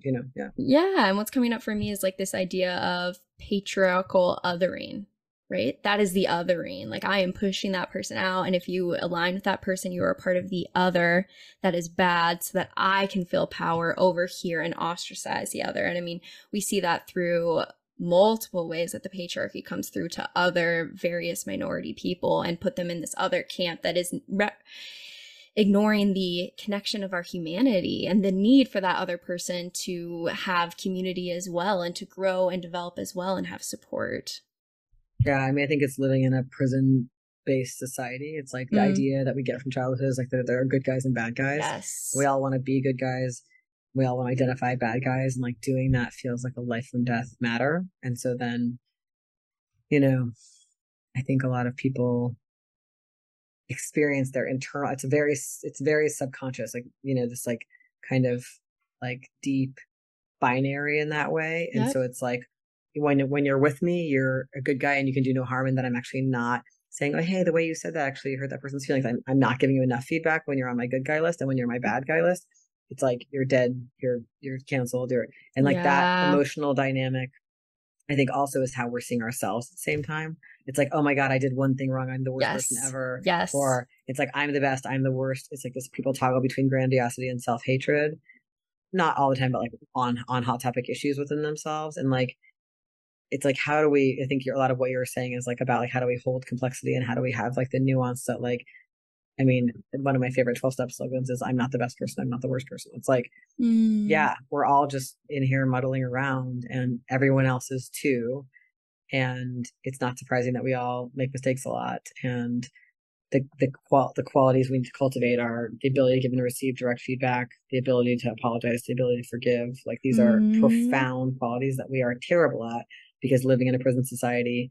Yeah, and what's coming up for me is like this idea of patriarchal othering, right? That is the othering. Like I am pushing that person out, and if you align with that person, you are a part of the other that is bad, so that I can feel power over here and ostracize the other. And I mean, we see that through multiple ways that the patriarchy comes through to other various minority people and put them in this other camp that is ignoring the connection of our humanity and the need for that other person to have community as well, and to grow and develop as well, and have support. Yeah, I mean, I think it's living in a prison-based society. It's like the idea that we get from childhood is like that there are good guys and bad guys. Yes. We all want to be good guys. We all want to identify bad guys, and like doing that feels like a life and death matter. And so then, I think a lot of people experience their internal, it's very subconscious, like, this like kind of like deep binary in that way. And so it's like, when you're with me, you're a good guy and you can do no harm, and that I'm actually not saying, oh, hey, the way you said that actually hurt that person's feelings. I'm not giving you enough feedback when you're on my good guy list, and when you're my bad guy list, it's like you're dead, you're canceled, and like that emotional dynamic, I think also is how we're seeing ourselves at the same time. It's like, oh my god, I did one thing wrong, I'm the worst person ever. Or it's like, I'm the best, I'm the worst. It's like this, people toggle between grandiosity and self-hatred, not all the time, but like on hot topic issues within themselves. And like, it's like, how do we, I think a lot of what you're saying is like about like, how do we hold complexity, and how do we have like the nuance that like, I mean, one of my favorite 12-step slogans is, I'm not the best person, I'm not the worst person. It's like, yeah, we're all just in here muddling around, and everyone else is too. And it's not surprising that we all make mistakes a lot. And the qualities we need to cultivate are the ability to give and receive direct feedback, the ability to apologize, the ability to forgive. Like these are profound qualities that we are terrible at, because living in a prison society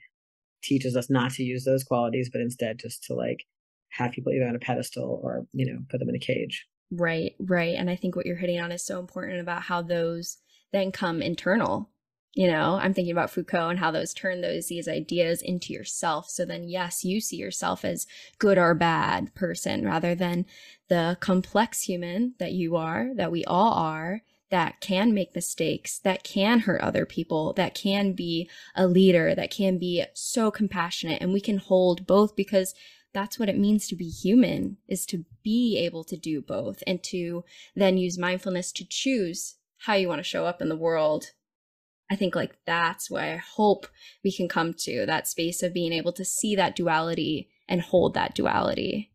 teaches us not to use those qualities, but instead just to like have people either on a pedestal or, put them in a cage. Right. And I think what you're hitting on is so important about how those then come internal. I'm thinking about Foucault and how those turn these ideas into yourself. So then, yes, you see yourself as good or bad person, rather than the complex human that you are, that we all are, that can make mistakes, that can hurt other people, that can be a leader, that can be so compassionate. And we can hold both, because that's what it means to be human, is to be able to do both, and to then use mindfulness to choose how you want to show up in the world. I think like that's why I hope we can come to that space of being able to see that duality and hold that duality.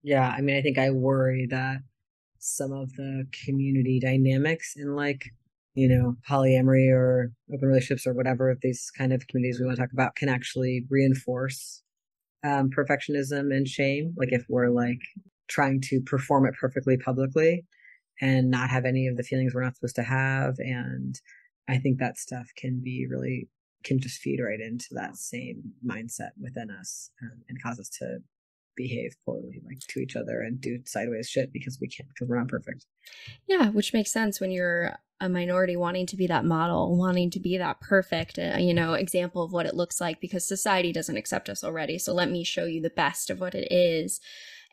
Yeah, I mean, I think I worry that some of the community dynamics in like, polyamory or open relationships or whatever these kind of communities we want to talk about can actually reinforce perfectionism and shame. Like if we're like trying to perform it perfectly publicly and not have any of the feelings we're not supposed to have. And I think that stuff can just feed right into that same mindset within us, and cause us to behave poorly, like to each other, and do sideways shit because we can't, because we're not perfect. Yeah, which makes sense when you're a minority wanting to be that model, wanting to be that perfect, example of what it looks like, because society doesn't accept us already. So let me show you the best of what it is.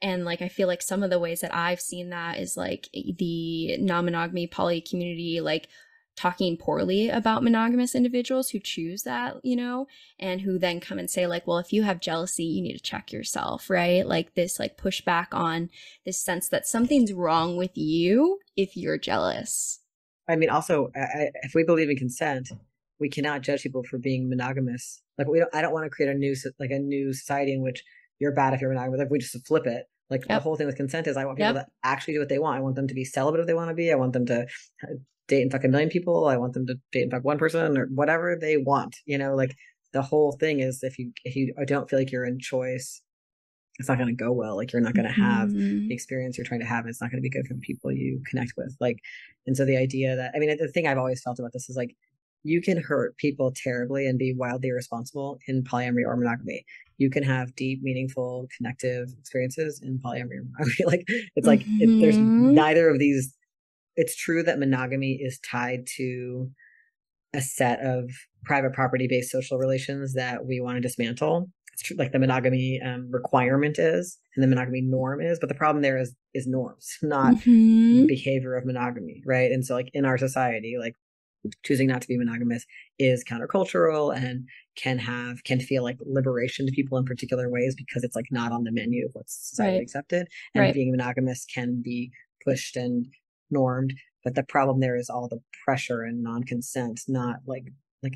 And like, I feel like some of the ways that I've seen that is like the non-monogamy poly community, like talking poorly about monogamous individuals who choose that, and who then come and say like, well, if you have jealousy, you need to check yourself, right? Like this, like pushback on this sense that something's wrong with you if you're jealous. I mean, also, if we believe in consent, we cannot judge people for being monogamous. Like I don't want to create a new society in which you're bad if you're monogamous. Like we just flip it. Like the whole thing with consent is I want people to actually do what they want. I want them to be celibate if they want to be. I want them to date and fuck a million people. I want them to date and fuck one person or whatever they want. Like the whole thing is if you don't feel like you're in choice, it's not going to go well. Like you're not going to have the experience you're trying to have. And it's not going to be good for the people you connect with. Like, and so the idea that, I mean, the thing I've always felt about this is like, you can hurt people terribly and be wildly irresponsible in polyamory or monogamy. You can have deep, meaningful, connective experiences in polyamory. I mean, like, it's like, there's neither of these. It's true that monogamy is tied to a set of private property-based social relations that we want to dismantle. It's true, like the monogamy requirement is, and the monogamy norm is, but the problem there is norms, not the behavior of monogamy, right? And so, like in our society, like choosing not to be monogamous is countercultural and can feel like liberation to people in particular ways because it's like not on the menu of what's society accepted. And being monogamous can be pushed and normed, but the problem there is all the pressure and non-consent. Not like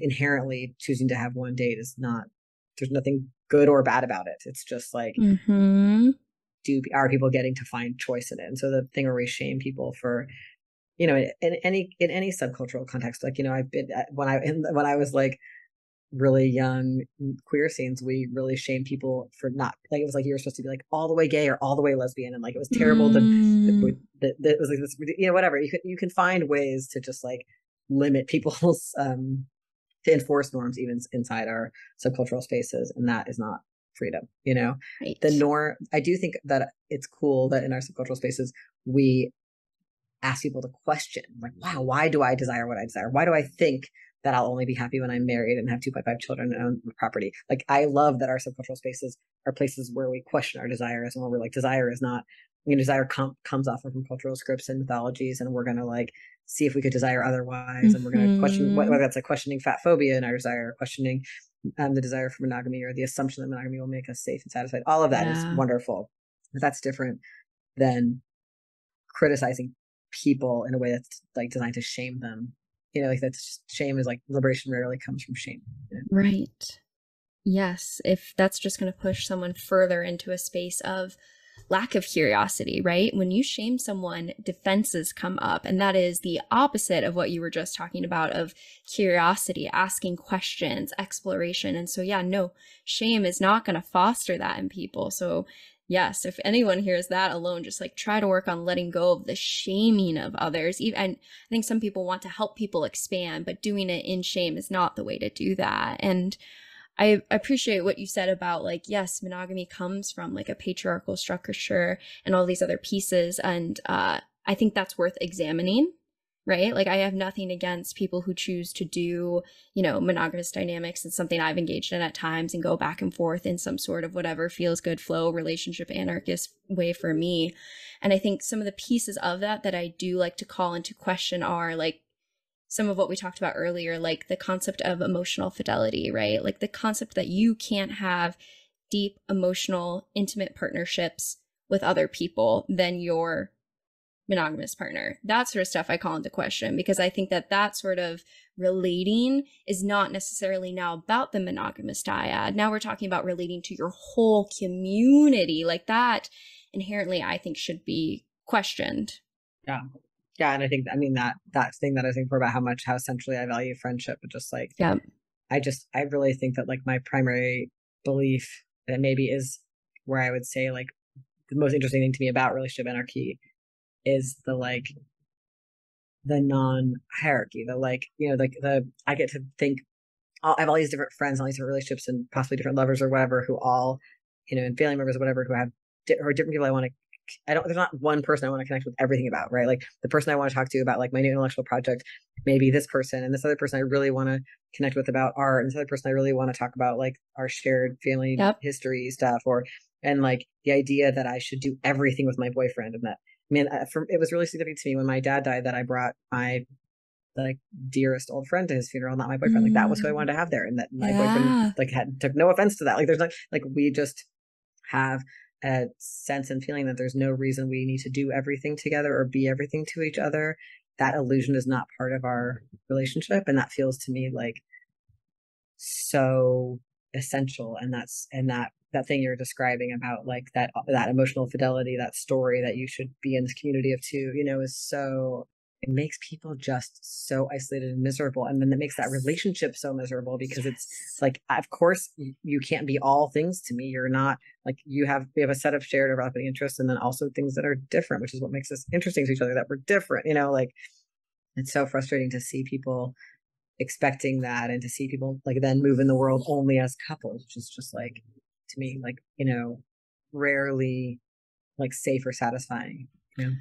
inherently choosing to have one date is not, there's nothing good or bad about it. It's just like are people getting to find choice in it? And so the thing where we shame people for, in any subcultural context, like, I've been when I was like really young, queer scenes, we really shamed people for not, like, it was like you were supposed to be like all the way gay or all the way lesbian, and like it was terrible that it was like this, whatever. You can find ways to just like limit people's to enforce norms even inside our subcultural spaces, and that is not freedom. Right. The norm, I do think that it's cool that in our subcultural spaces we ask people to question, like, wow, why do I desire what I desire? Why do I think that I'll only be happy when I'm married and have 2.5 children and own property? Like, I love that our subcultural spaces are places where we question our desires, and where we're like, desire is not, desire comes often from cultural scripts and mythologies, and we're going to like see if we could desire otherwise. And we're going to question whether that's like questioning fat phobia and our desire, or questioning the desire for monogamy, or the assumption that monogamy will make us safe and satisfied. All of that is wonderful. But that's different than criticizing people in a way that's like designed to shame them. Like that's shame is like liberation rarely comes from shame. Right. Yes. If that's just going to push someone further into a space of lack of curiosity, right? When you shame someone, defenses come up, and that is the opposite of what you were just talking about, of curiosity, asking questions, exploration. And so, shame is not going to foster that in people. So yes, if anyone hears that alone, just like try to work on letting go of the shaming of others. And I think some people want to help people expand, but doing it in shame is not the way to do that. And I appreciate what you said about like, yes, monogamy comes from like a patriarchal structure and all these other pieces. And I think that's worth examining, right? Like, I have nothing against people who choose to do, monogamous dynamics. It's something I've engaged in at times and go back and forth in some sort of whatever feels good flow, relationship anarchist way for me. And I think some of the pieces of that I do like to call into question are like some of what we talked about earlier, like the concept of emotional fidelity, right? Like the concept that you can't have deep, emotional, intimate partnerships with other people than your monogamous partner. That sort of stuff I call into question, because I think that that sort of relating is not necessarily now about the monogamous dyad. Now we're talking about relating to your whole community. Like that inherently, I think, should be questioned. Yeah. Yeah. And I think, I mean, that thing that I was saying before about how centrally I value friendship, but just like, Yeah. I really think that like my primary belief that maybe is where I would say like the most interesting thing to me about relationship anarchy is the like the non-hierarchy, the like, you know, like I get to think I have all these different friends, all these different relationships and possibly different lovers or whatever who all, you know, and family members or whatever who have or different people I want to there's not one person I want to connect with everything about, right? Like the person I want to talk to about like my new intellectual project, maybe this person, and this other person I really want to connect with about art, and this other person I really want to talk about like our shared family history stuff, and like the idea that I should do everything with my boyfriend. And that, I mean, it was really significant to me when my dad died that I brought my like dearest old friend to his funeral, not my boyfriend. Like that was who I wanted to have there, and that my boyfriend like took no offense to that. Like there's like we just have a sense and feeling that there's no reason we need to do everything together or be everything to each other. That illusion is not part of our relationship, and that feels to me like so essential. And that thing you're describing about like that emotional fidelity, that story that you should be in this community of two, you know, is so, it makes people just so isolated and miserable. And then it makes that relationship so miserable because it's like, of course you can't be all things to me. You're not like, we have a set of shared overlapping interests and then also things that are different, which is what makes us interesting to each other, that we're different, you know, like it's so frustrating to see people expecting that and to see people like then move in the world only as couples, which is just like, to me, like, you know, rarely like safe or satisfying, you know?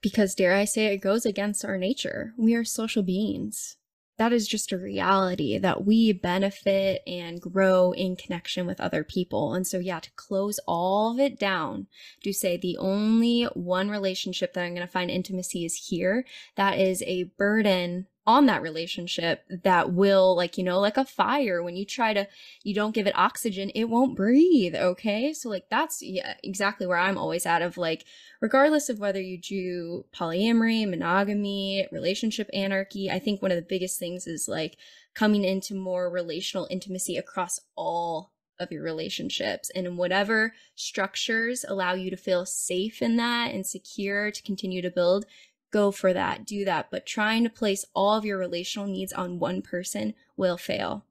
Because, dare I say, it goes against our nature. We are social beings. That is just a reality that we benefit and grow in connection with other people. And so, yeah, to close all of it down, to say the only one relationship that I'm going to find intimacy is here, that is a burden on that relationship that will, like, you know, like a fire, when you don't give it oxygen, it won't breathe. Okay. So like, that's exactly where I'm always at, of like, regardless of whether you do polyamory, monogamy, relationship anarchy, I think one of the biggest things is like coming into more relational intimacy across all of your relationships, and in whatever structures allow you to feel safe in that and secure to continue to build, go for that, do that. But trying to place all of your relational needs on one person will fail.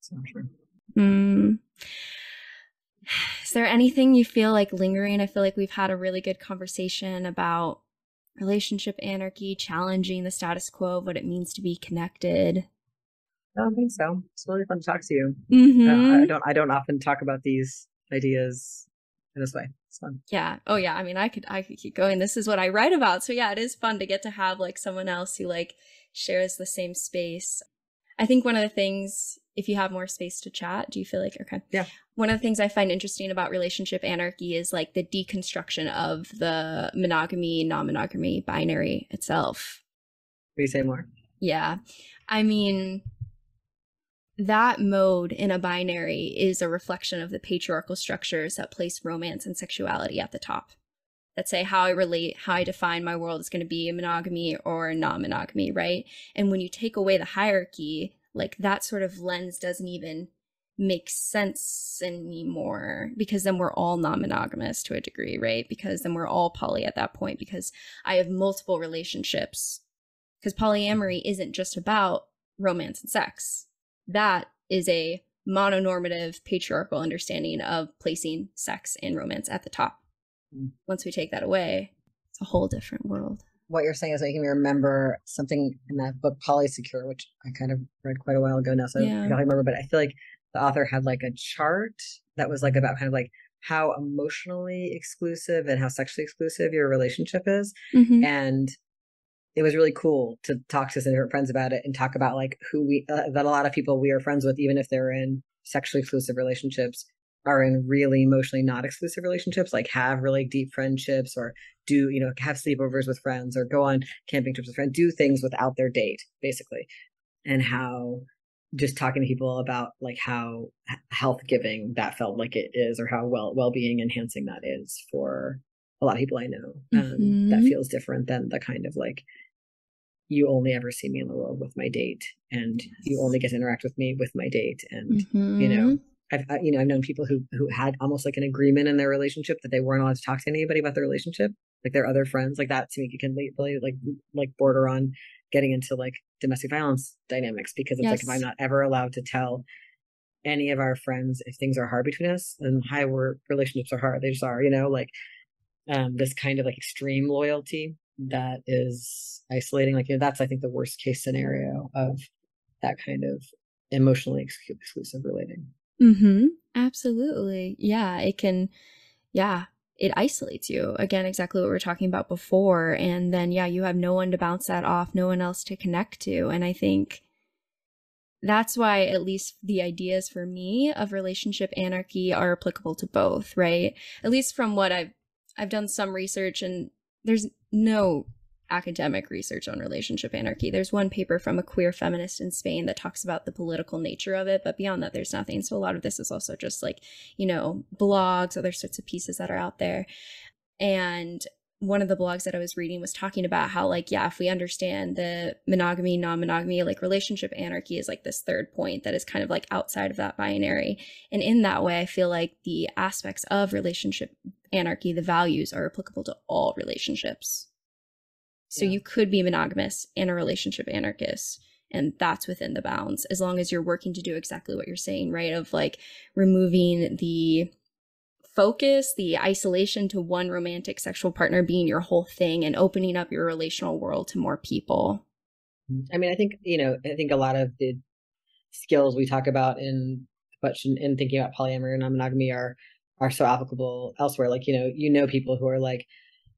So true. Is there anything you feel like lingering? I feel like we've had a really good conversation about relationship anarchy, challenging the status quo of what it means to be connected. I don't think so. It's really fun to talk to you. I don't often talk about these ideas in this way. It's fun. Yeah. Oh yeah. I mean, I could keep going. This is what I write about. So yeah, it is fun to get to have like someone else who like shares the same space. I think one of the things, if you have more space to chat, do you feel like, okay. Yeah. One of the things I find interesting about relationship anarchy is like the deconstruction of the monogamy, non-monogamy binary itself. Will you say more? Yeah. I mean, that mode in a binary is a reflection of the patriarchal structures that place romance and sexuality at the top. That say how I define my world is going to be a monogamy or a non-monogamy, right? And when you take away the hierarchy, like that sort of lens doesn't even make sense anymore, because then we're all non-monogamous to a degree, right? Because then we're all poly at that point, because I have multiple relationships. Because polyamory isn't just about romance and sex. That is a mononormative patriarchal understanding of placing sex and romance at the top. Once we take that away, it's a whole different world. What you're saying is making me remember something in that book, Polysecure, which I kind of read quite a while ago now, so I don't remember, but I feel like the author had like a chart that was like about kind of like how emotionally exclusive and how sexually exclusive your relationship is. Mm-hmm. And it was really cool to talk to some different friends about it and talk about like who that a lot of people we are friends with, even if they're in sexually exclusive relationships, are in really emotionally not exclusive relationships, like have really deep friendships, or do, you know, have sleepovers with friends, or go on camping trips with friends, do things without their date, basically. And how just talking to people about like how health giving that felt like it is, or how well-being enhancing that is for a lot of people I know, Mm-hmm. that feels different than the kind of like, you only ever see me in the world with my date, and you only get to interact with me with my date. And, you know, I've known people who had almost like an agreement in their relationship that they weren't allowed to talk to anybody about their relationship, like their other friends. Like that to me can really like border on getting into like domestic violence dynamics, because it's like, if I'm not ever allowed to tell any of our friends if things are hard between us, then hi, we're relationships are hard. They just are, you know, like this kind of like extreme loyalty that is isolating. Like, you know, that's, I think, the worst case scenario of that kind of emotionally exclusive relating. Mm-hmm. Absolutely. Yeah, it can, yeah, it isolates you. Again, exactly what we were talking about before. And then, yeah, you have no one to bounce that off, no one else to connect to. And I think that's why, at least the ideas for me of relationship anarchy are applicable to both, right? At least from what I've done some research, and there's no academic research on relationship anarchy. There's one paper from a queer feminist in Spain that talks about the political nature of it, but beyond that, there's nothing. So a lot of this is also just like, you know, blogs, other sorts of pieces that are out there. And one of the blogs that I was reading was talking about how, like, yeah, if we understand the monogamy, non-monogamy, like relationship anarchy is like this third point that is kind of like outside of that binary. And in that way, I feel like the aspects of relationship anarchy, the values, are applicable to all relationships. So you could be monogamous and a relationship anarchist, and that's within the bounds, as long as you're working to do exactly what you're saying, right? Of like removing the focus, the isolation to one romantic sexual partner being your whole thing, and opening up your relational world to more people. I mean, I think, you know, I think a lot of the skills we talk about in thinking about polyamory and non-monogamy are so applicable elsewhere. Like, you know, people who are like,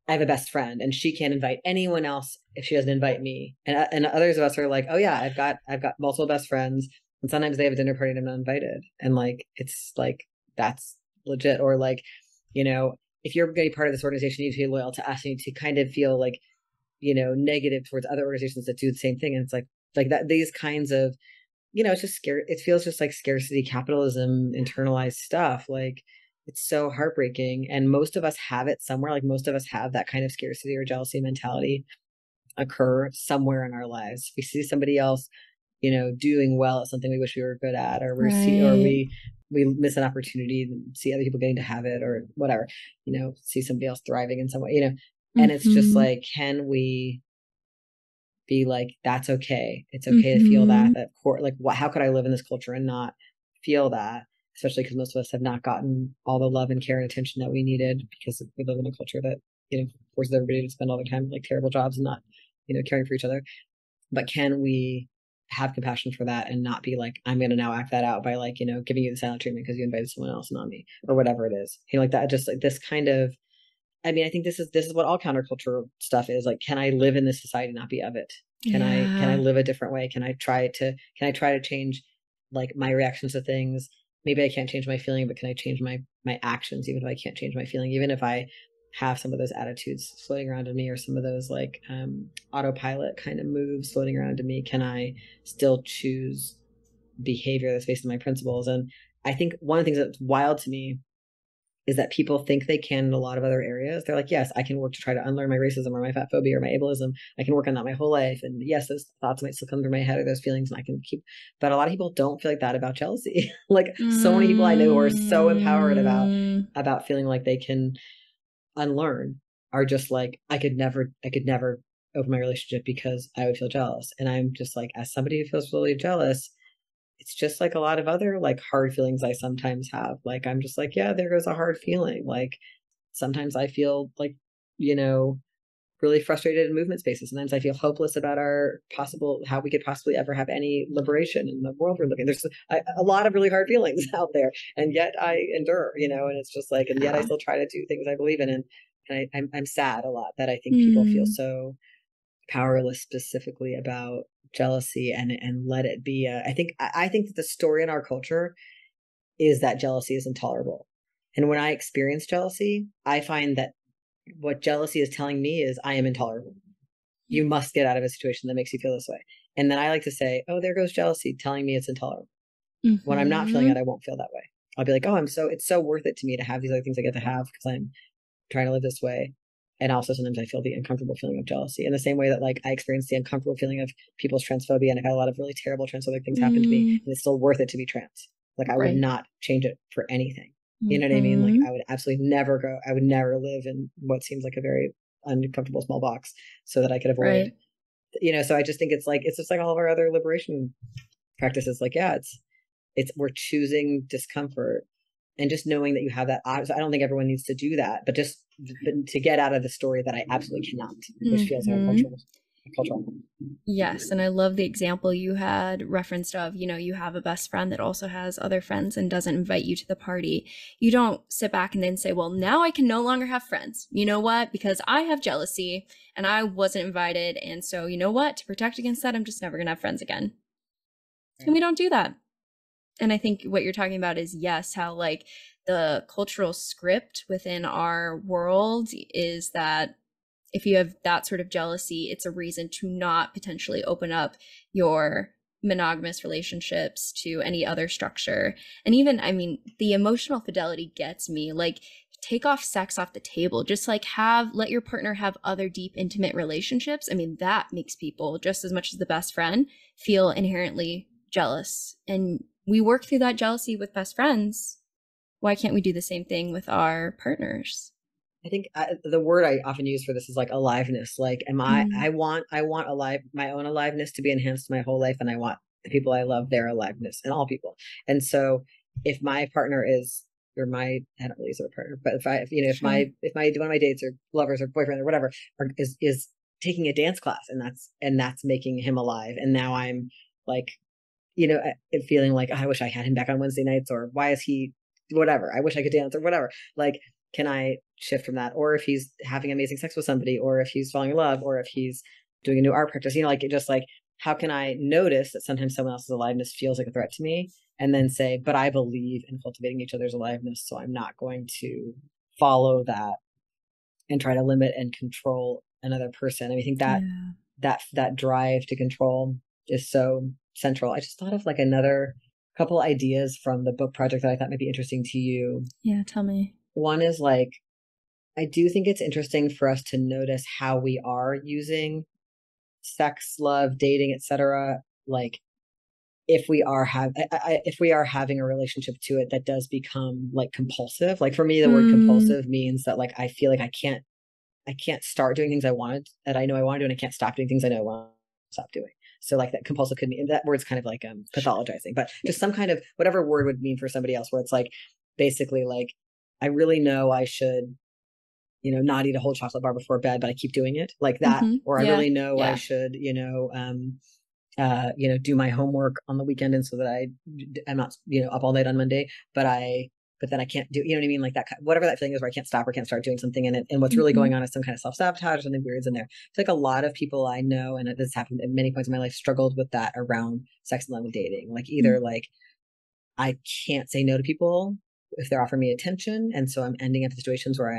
I have a best friend and she can't invite anyone else if she doesn't invite me. And others of us are like, oh yeah, I've got multiple best friends, and sometimes they have a dinner party and I'm not invited. And like, it's like, that's legit. Or like, you know, if you're going to be part of this organization, you need to be loyal to us. You need to kind of feel like, you know, negative towards other organizations that do the same thing. And it's like that, these kinds of, you know, it's just scary. It feels just like scarcity capitalism, internalized stuff. Like, it's so heartbreaking. And most of us have it somewhere. Like, most of us have that kind of scarcity or jealousy mentality occur somewhere in our lives. We see somebody else, you know, doing well at something we wish we were good at, or we miss an opportunity and see other people getting to have it, or whatever, you know, see somebody else thriving in some way, you know. And it's just like, can we be like, that's okay. It's okay to feel that like, how could I live in this culture and not feel that? Especially because most of us have not gotten all the love and care and attention that we needed, because we live in a culture that, you know, forces everybody to spend all their time like terrible jobs and not, you know, caring for each other. But can we have compassion for that and not be like, I'm going to now act that out by like, you know, giving you the silent treatment because you invited someone else, not me, or whatever it is. You know, like that, just like this kind of, I mean, I think this is what all countercultural stuff is. Like, can I live in this society and not be of it? Can I live a different way? Can I try to change like my reactions to things? Maybe I can't change my feeling, but can I change my actions, even if I can't change my feeling, even if I have some of those attitudes floating around in me, or some of those like autopilot kind of moves floating around in me? Can I still choose behavior that's based on my principles? And I think one of the things that's wild to me is that people think they can in a lot of other areas. They're like, yes, I can work to try to unlearn my racism or my fat phobia or my ableism. I can work on that my whole life. And yes, those thoughts might still come through my head, or those feelings, and I can keep, but a lot of people don't feel like that about jealousy. Like, so many people I know who are so empowered about feeling like they can unlearn are just like, I could never open my relationship because I would feel jealous. And I'm just like, as somebody who feels really jealous, it's just like a lot of other like hard feelings I sometimes have. Like, I'm just like, yeah, there goes a hard feeling. Like, sometimes I feel like, you know, really frustrated in movement spaces. Sometimes I feel hopeless about how we could possibly ever have any liberation in the world we're living. There's a lot of really hard feelings out there, and yet I endure, you know. And it's just like, and yet I still try to do things I believe in. And I'm sad a lot that I think people feel so powerless, specifically about jealousy, and let it be. I think that the story in our culture is that jealousy is intolerable. And when I experience jealousy, I find that what jealousy is telling me is, I am intolerable. You must get out of a situation that makes you feel this way. And then I like to say, oh, there goes jealousy telling me it's intolerable. When I'm not feeling it, I won't feel that way. I'll be like, oh, it's so worth it to me to have these other things I get to have, because I'm trying to live this way. And also sometimes I feel the uncomfortable feeling of jealousy in the same way that like I experienced the uncomfortable feeling of people's transphobia, and I've had a lot of really terrible transphobic things happen to me, and it's still worth it to be trans. Like I would Right. not change it for anything. You know what I mean? Like Mhm. I would absolutely never go, I would never live in what seems like a very uncomfortable small box so that I could avoid, Right. so I just think it's just like all of our other liberation practices. Like, yeah, it's we're choosing discomfort and just knowing that you have that. So I don't think everyone needs to do that, but just to get out of the story that I absolutely cannot, which feels like a Mhm. cultural. Yes, and I love the example you had referenced of, you have a best friend that also has other friends and doesn't invite you to the party. You don't sit back and then say, well, now I can no longer have friends. You know what? Because I have jealousy and I wasn't invited. And so, you know what? To protect against that, I'm just never going to have friends again. And we don't do that. And I think what you're talking about is, yes, how like the cultural script within our world is that if you have that sort of jealousy, it's a reason to not potentially open up your monogamous relationships to any other structure. And even, I mean, the emotional fidelity gets me. Like, take off sex off the table. Just like let your partner have other deep, intimate relationships. I mean, that makes people, just as much as the best friend, feel inherently jealous. And we work through that jealousy with best friends. Why can't we do the same thing with our partners? I think the word I often use for this is like aliveness. Like, I want my own aliveness to be enhanced my whole life. And I want the people I love, their aliveness, and all people. And so if my partner is, or my, I don't really use the word partner, but if my one of my dates or lovers or boyfriend or whatever is taking a dance class, and that's making him alive. And now I'm like, feeling like, oh, I wish I had him back on Wednesday nights, or why is he, whatever, I wish I could dance or whatever. Like, can I shift from that? Or if he's having amazing sex with somebody, or if he's falling in love, or if he's doing a new art practice, like it just like, how can I notice that sometimes someone else's aliveness feels like a threat to me, and then say, but I believe in cultivating each other's aliveness, so I'm not going to follow that and try to limit and control another person. I think that drive to control is so central. I just thought of like another couple ideas from the book project that I thought might be interesting to you. Yeah, tell me. One is like, I do think it's interesting for us to notice how we are using sex, love, dating, etc. Like, if we are having a relationship to it that does become like compulsive. Like for me, the word compulsive means that like I feel like I can't start doing things I wanted that I know I want to do, and I can't stop doing things I know I want to stop doing. So like that compulsive could mean, that word's kind of like pathologizing, but just some kind of whatever word would mean for somebody else, where it's like basically like, I really know I should, not eat a whole chocolate bar before bed, but I keep doing it like that. Or I really know I should, do my homework on the weekend, and so that I'm not, up all night on Monday, but then I can't do, you know what I mean? Like that, whatever that feeling is where I can't stop or can't start doing something in it. And what's really going on is some kind of self-sabotage or something weird's in there. It's like a lot of people I know, and this happened at many points in my life, struggled with that around sex and love and dating. Like either like, I can't say no to people if they're offering me attention. And so I'm ending up in situations where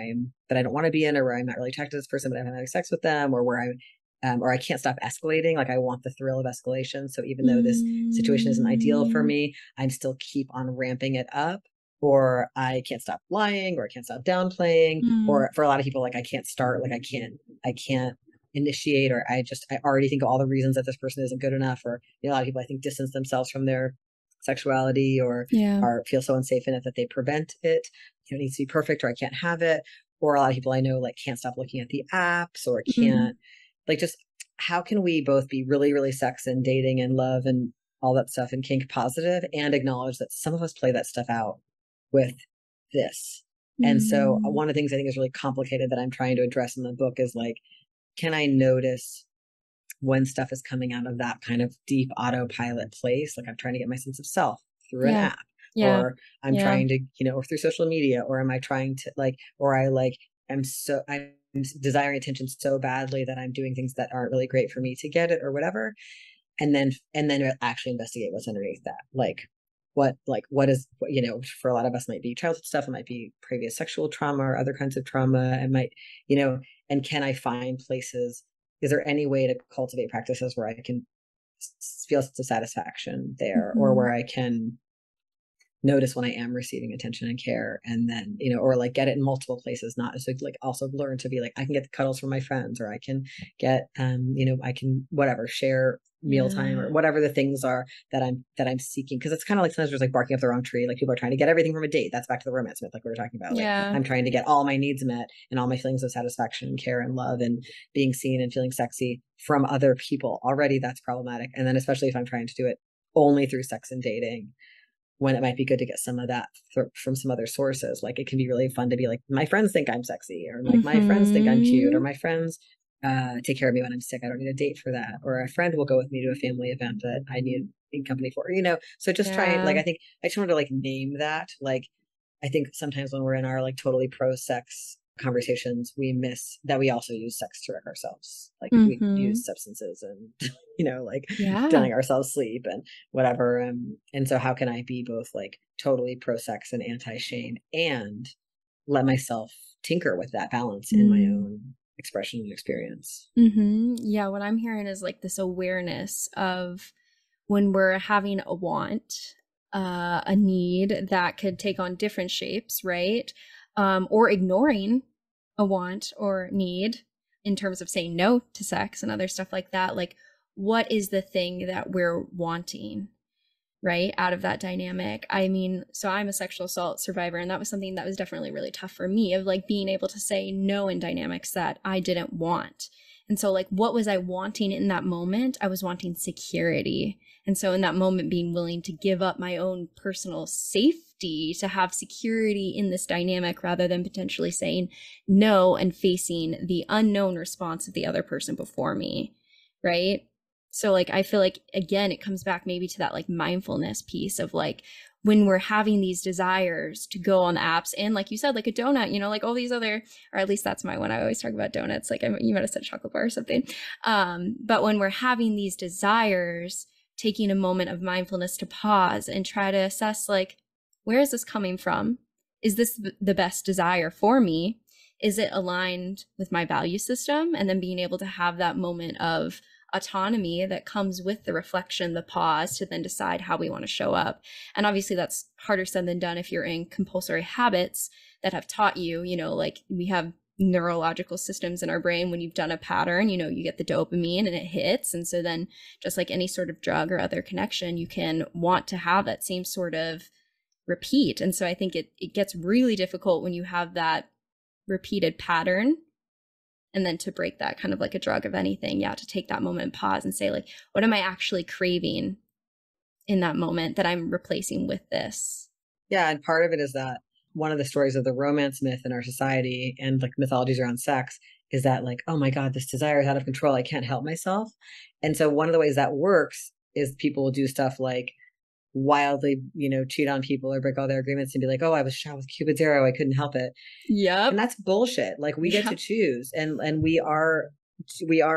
that I don't want to be in, or where I'm not really attracted to this person, but I'm having sex with them, or where or I can't stop escalating. Like I want the thrill of escalation. So even though this situation isn't ideal for me, I'm still keep on ramping it up. Or I can't stop lying, or I can't stop downplaying. Or for a lot of people, like I can't start, like I can't initiate, or I already think of all the reasons that this person isn't good enough. Or a lot of people I think distance themselves from their sexuality, or feel so unsafe in it that they prevent it. It needs to be perfect, or I can't have it. Or a lot of people I know like can't stop looking at the apps, or can't like, just how can we both be really, really sex and dating and love and all that stuff and kink positive, and acknowledge that some of us play that stuff out with this. And so one of the things I think is really complicated that I'm trying to address in the book is like, can I notice when stuff is coming out of that kind of deep autopilot place? Like I'm trying to get my sense of self through an app, or I'm trying to, or through social media, or am I trying to like, or I'm desiring attention so badly that I'm doing things that aren't really great for me to get it, or whatever. And then actually investigate what's underneath that. What is, for a lot of us might be childhood stuff. It might be previous sexual trauma or other kinds of trauma. It might, and can I find places, is there any way to cultivate practices where I can feel sense of satisfaction there, or where I can notice when I am receiving attention and care, and then, or like get it in multiple places, not so like also learn to be like, I can get the cuddles from my friends, or I can get, I can whatever, share mealtime or whatever the things are that I'm seeking. Cause it's kind of like sometimes there's like barking up the wrong tree. Like people are trying to get everything from a date. That's back to the romance myth, like we were talking about. Like I'm trying to get all my needs met and all my feelings of satisfaction and care and love and being seen and feeling sexy from other people. Already that's problematic. And then especially if I'm trying to do it only through sex and dating, when it might be good to get some of that from some other sources. Like it can be really fun to be like, my friends think I'm sexy, or like my friends think I'm cute, or my friends take care of me when I'm sick. I don't need a date for that. Or a friend will go with me to a family event that I need in company for, so just try, like, I think I just wanted to like name that. Like, I think sometimes when we're in our like totally pro sex conversations, we miss that we also use sex to wreck ourselves. Like we use substances and, like denying ourselves sleep and whatever. And so how can I be both like totally pro sex and anti shame and let myself tinker with that balance in my own expression and experience? Yeah. What I'm hearing is like this awareness of when we're having a want, a need that could take on different shapes, right? Or ignoring a want or need in terms of saying no to sex and other stuff like that. Like, what is the thing that we're wanting, right, out of that dynamic? I mean, so I'm a sexual assault survivor, and that was something that was definitely really tough for me, of like being able to say no in dynamics that I didn't want. And so like, what was I wanting in that moment? I was wanting security. And so in that moment, being willing to give up my own personal safety to have security in this dynamic, rather than potentially saying no and facing the unknown response of the other person before me, right? So like, I feel like, again, it comes back maybe to that like mindfulness piece of like, when we're having these desires to go on the apps, and like you said, like a donut, like all these other, or at least that's my one. I always talk about donuts. Like you might have said chocolate bar or something. But when we're having these desires, taking a moment of mindfulness to pause and try to assess, like, where is this coming from? Is this the best desire for me? Is it aligned with my value system? And then being able to have that moment of autonomy that comes with the reflection, the pause, to then decide how we want to show up. And obviously that's harder said than done if you're in compulsory habits that have taught you, like we have neurological systems in our brain. When you've done a pattern, you get the dopamine and it hits. And so then just like any sort of drug or other connection, you can want to have that same sort of repeat. And so I think it gets really difficult when you have that repeated pattern. And then to break that, kind of like a drug of anything, to take that moment and pause and say, like, what am I actually craving in that moment that I'm replacing with this? Yeah. And part of it is that one of the stories of the romance myth in our society and like mythologies around sex is that like, oh my God, this desire is out of control. I can't help myself. And so one of the ways that works is people will do stuff like wildly, cheat on people or break all their agreements and be like, oh, I was shot with Cupid's arrow, I couldn't help it. Yep. And that's bullshit. Like we get to choose, and we are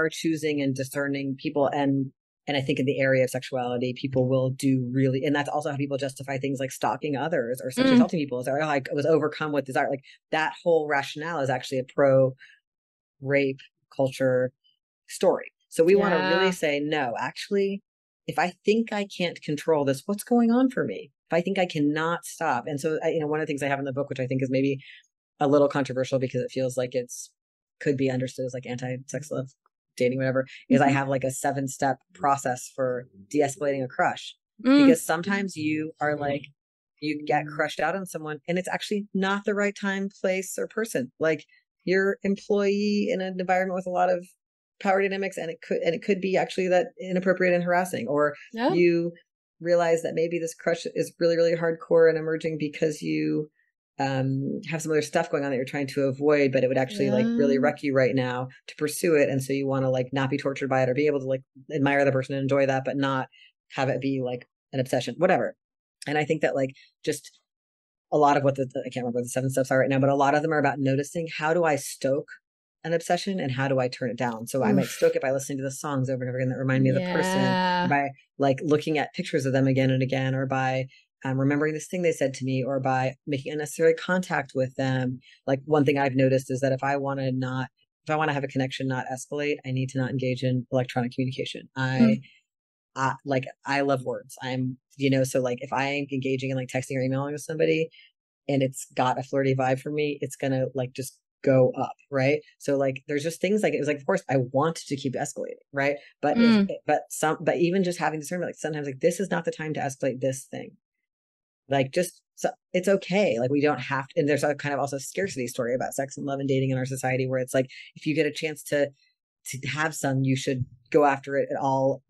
choosing and discerning people. And I think in the area of sexuality, people will do really, and that's also how people justify things like stalking others or sexually assaulting people. Is like, oh, I was overcome with desire. Like that whole rationale is actually a pro rape culture story. So we want to really say, no, actually, if I think I can't control this, what's going on for me? If I think I cannot stop. And so, one of the things I have in the book, which I think is maybe a little controversial because it feels like could be understood as like anti-sex love dating, whatever, is I have like a 7-step process for de-escalating a crush. Because sometimes you are like, you get crushed out on someone and it's actually not the right time, place, or person. Like your employee in an environment with a lot of power dynamics, and it could be actually that inappropriate and harassing, or you realize that maybe this crush is really, really hardcore and emerging because you have some other stuff going on that you're trying to avoid, but it would actually like really wreck you right now to pursue it. And so you want to like not be tortured by it, or be able to like admire the person and enjoy that, but not have it be like an obsession, whatever. And I think that like just a lot of what I can't remember what the 7 steps are right now, but a lot of them are about noticing, how do I stoke an obsession and how do I turn it down? So I might stoke it by listening to the songs over and over again that remind me of the person, by like looking at pictures of them again and again, or by remembering this thing they said to me, or by making unnecessary contact with them. Like one thing I've noticed is that if I want to have a connection, not escalate, I need to not engage in electronic communication. I like I love words. I'm, so like if I'm engaging in like texting or emailing with somebody and it's got a flirty vibe for me, it's gonna like just go up, right? So like there's just things like, it was like, of course I want to keep escalating, right? But but even just having discernment, like sometimes like this is not the time to escalate this thing. Like just, so it's okay. Like we don't have to, and there's a kind of also scarcity story about sex and love and dating in our society where it's like if you get a chance to have some, you should go after it at all,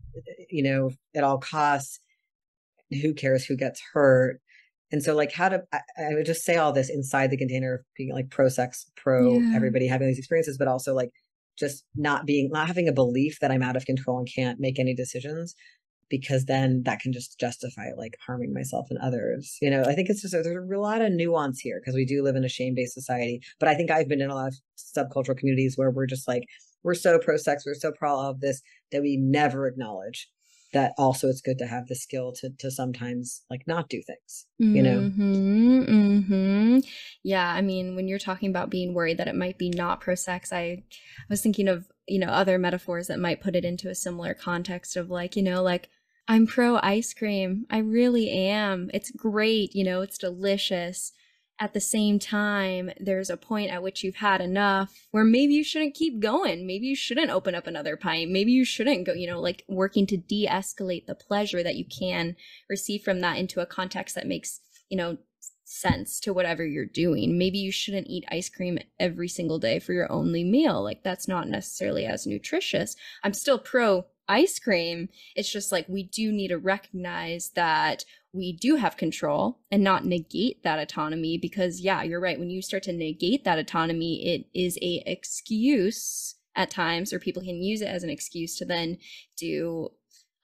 at all costs. Who cares who gets hurt? And so like I would just say all this inside the container of being like pro sex, pro everybody having these experiences, but also like just not having a belief that I'm out of control and can't make any decisions, because then that can just justify like harming myself and others. I think it's just, there's a lot of nuance here because we do live in a shame-based society. But I think I've been in a lot of subcultural communities where we're just like, we're so pro sex, we're so pro all of this, that we never acknowledge that also it's good to have the skill to sometimes like not do things, Yeah. I mean, when you're talking about being worried that it might be not pro sex, I was thinking of, other metaphors that might put it into a similar context of like, like I'm pro ice cream. I really am. It's great. It's delicious. At the same time, there's a point at which you've had enough where maybe you shouldn't keep going. Maybe you shouldn't open up another pint. Maybe you shouldn't go, like working to de-escalate the pleasure that you can receive from that into a context that makes, sense to whatever you're doing. Maybe you shouldn't eat ice cream every single day for your only meal. Like that's not necessarily as nutritious. I'm still pro ice cream. It's just like we do need to recognize that we do have control and not negate that autonomy, because yeah, you're right. When you start to negate that autonomy, it is a excuse at times, or people can use it as an excuse to then do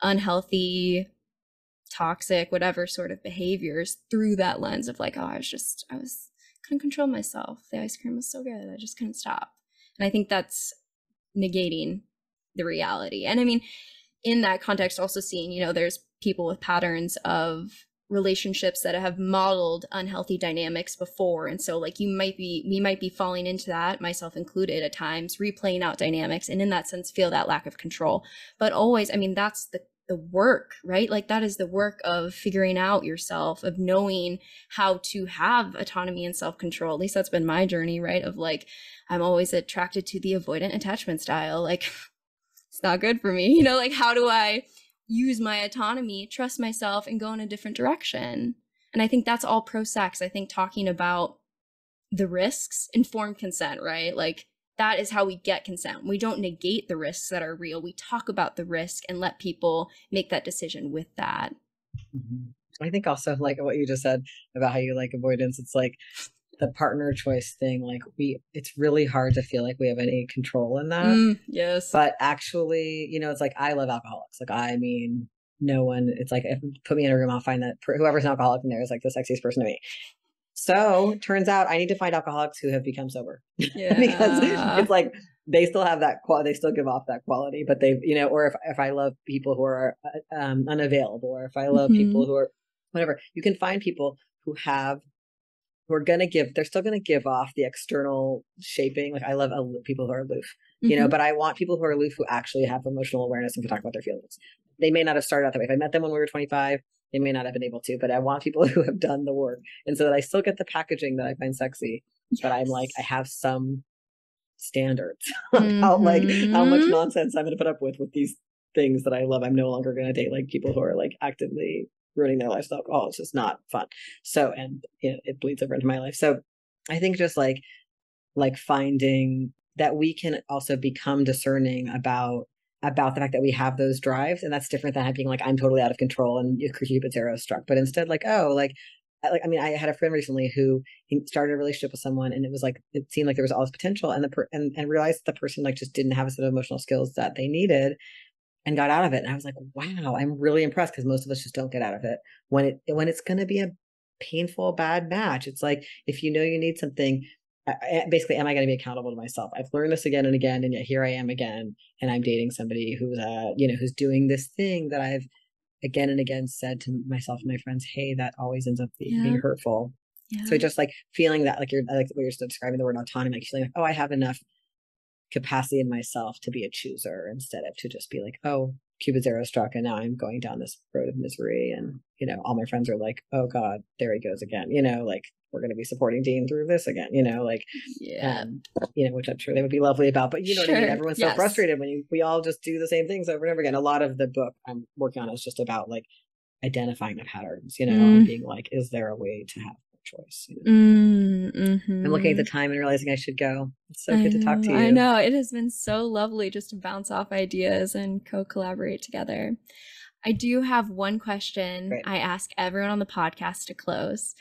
unhealthy, toxic, whatever sort of behaviors through that lens of like, oh, I couldn't control myself. The ice cream was so good. I just couldn't stop. And I think that's negating the reality. And I mean, in that context, also seeing, there's people with patterns of relationships that have modeled unhealthy dynamics before. And so like we might be falling into that, myself included at times, replaying out dynamics, and in that sense feel that lack of control. But always, I mean, that's the work, right? Like that is the work of figuring out yourself, of knowing how to have autonomy and self-control. At least that's been my journey, right? Of like, I'm always attracted to the avoidant attachment style. Like it's not good for me, like how do I use my autonomy, trust myself, and go in a different direction? And I think that's all pro sex. I think talking about the risks, informed consent, right? Like that is how we get consent. We don't negate the risks that are real. We talk about the risk and let people make that decision with that. I think also like what you just said about how you like avoidance, it's like the partner choice thing, like it's really hard to feel like we have any control in that. Yes. But actually, it's like, I love alcoholics. Like, I mean, no one, it's like, if put me in a room, I'll find that whoever's an alcoholic in there is like the sexiest person to me. So turns out I need to find alcoholics who have become sober. Yeah. Because it's like, they still have that quality, they still give off that quality, but they've, or if I love people who are unavailable, or if I love people who are whatever, you can find people who are going to they're still going to give off the external shaping. Like I love people who are aloof, but I want people who are aloof who actually have emotional awareness and can talk about their feelings. They may not have started out that way. If I met them when we were 25, they may not have been able to, but I want people who have done the work. And so that I still get the packaging that I find sexy, but I'm like, I have some standards about like how much nonsense I'm going to put up with these things that I love. I'm no longer going to date like people who are like actively ruining their lives with alcohol. It's just not fun. So, and it bleeds over into my life. So I think just like finding that we can also become discerning about the fact that we have those drives. And that's different than being like, I'm totally out of control and Cupid's arrow struck. But instead like, oh, I mean, I had a friend recently who started a relationship with someone, and it was like, it seemed like there was all this potential, and and realized that the person like just didn't have a set of emotional skills that they needed, and got out of it. And I was like, wow, I'm really impressed, because most of us just don't get out of it when it's going to be a painful, bad match. It's like, if you know you need something, basically, am I going to be accountable to myself? I've learned this again and again, and yet here I am again, and I'm dating somebody who's who's doing this thing that I've again and again said to myself and my friends, hey, that always ends up being hurtful. So just like feeling that, like you're like what you're still describing, the word autonomy, like feeling like, oh, I have enough capacity in myself to be a chooser instead of to just be like, oh, Cupid's arrow struck and now I'm going down this road of misery. And, you know, all my friends are like, oh God, there he goes again. You know, like we're going to be supporting Dean through this again, you know, like, Yeah. you know, which I'm sure they would be lovely about, but you know what I mean? Everyone's so frustrated when we all just do the same things over and over again. A lot of the book I'm working on is just about like identifying the patterns, you know, and being like, is there a way to have choice? You know? I'm looking at the time and realizing I should go. It's so good to talk to you. I know, it has been so lovely just to bounce off ideas and co-collaborate together. I do have one question I ask everyone on the podcast to close,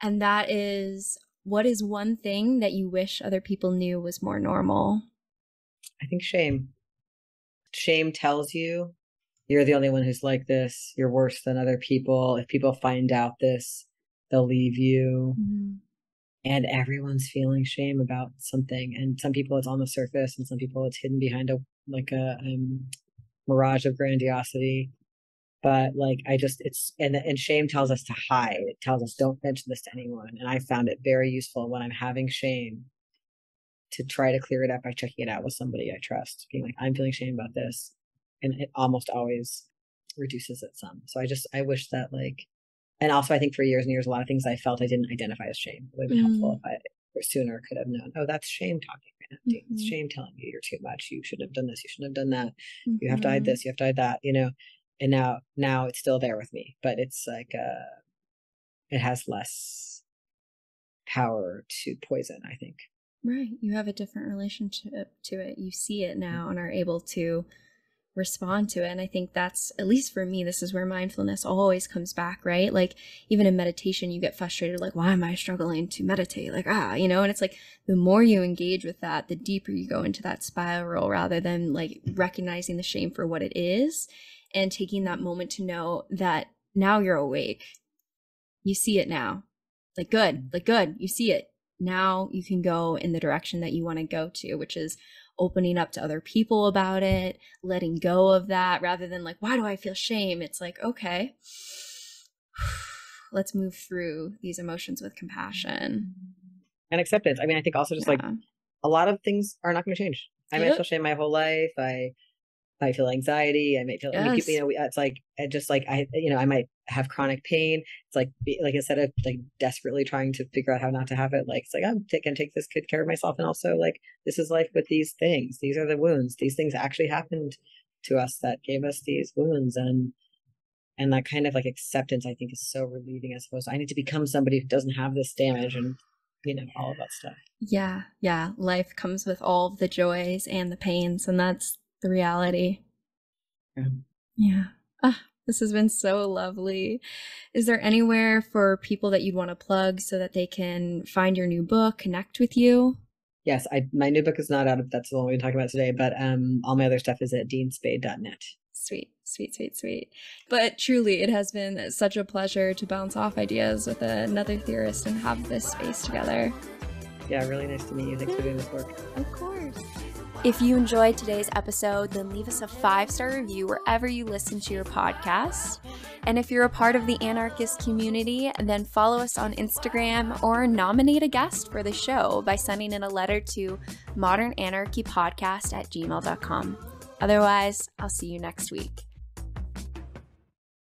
and that is, what is one thing that you wish other people knew was more normal? I think shame. Shame tells you you're the only one who's like this. You're worse than other people. If people find out this, they'll leave you. And everyone's feeling shame about something. And some people it's on the surface, and some people it's hidden behind a mirage of grandiosity. But like, and shame tells us to hide. It tells us don't mention this to anyone. And I found it very useful when I'm having shame to try to clear it up by checking it out with somebody I trust, being like, I'm feeling shame about this. And it almost always reduces it some. So I wish that like, and also I think for years and years, a lot of things I felt I didn't identify as shame. It would have been helpful if I sooner could have known, oh, that's shame talking right now. It's shame telling you you're too much. You shouldn't have done this. You shouldn't have done that. You have to hide this. You have to hide that, you know? And now it's still there with me, but it's like, it has less power to poison, I think. Right. You have a different relationship to it. You see it now and are able to respond to it. And I think that's, at least for me, this is where mindfulness always comes back, right? Like even in meditation, you get frustrated, like, why am I struggling to meditate? Like, you know, and it's like the more you engage with that, the deeper you go into that spiral, rather than like recognizing the shame for what it is and taking that moment to know that now you're awake. You see it now. Like good, you see it. Now you can go in the direction that you want to go to, which is opening up to other people about it, letting go of that, rather than like, why do I feel shame? It's like, okay, let's move through these emotions with compassion. And acceptance. I mean, I think also just like a lot of things are not going to change. I might feel shame my whole life. I feel anxiety. I might feel, I mean, you know, it's like, just like I might have chronic pain. It's like instead of like desperately trying to figure out how not to have it, like, it's like, I'm going to take this good care of myself. And also like, this is life with these things. These are the wounds. These things actually happened to us that gave us these wounds. And that kind of like acceptance, I think, is so relieving, as opposed to I need to become somebody who doesn't have this damage and, you know, all of that stuff. Yeah. Life comes with all of the joys and the pains, and that's the reality. Yeah. This has been so lovely. Is there anywhere for people that you'd want to plug so that they can find your new book, connect with you? Yes, my new book is not out. That's the one we're talking about today, but all my other stuff is at deanspade.net. Sweet. But truly, it has been such a pleasure to bounce off ideas with another theorist and have this space together. Yeah, really nice to meet you. Thanks for doing this work. Of course. If you enjoyed today's episode, then leave us a 5-star review wherever you listen to your podcast. And if you're a part of the Anarchist community, then follow us on Instagram or nominate a guest for the show by sending in a letter to modernanarchypodcast@gmail.com. Otherwise, I'll see you next week.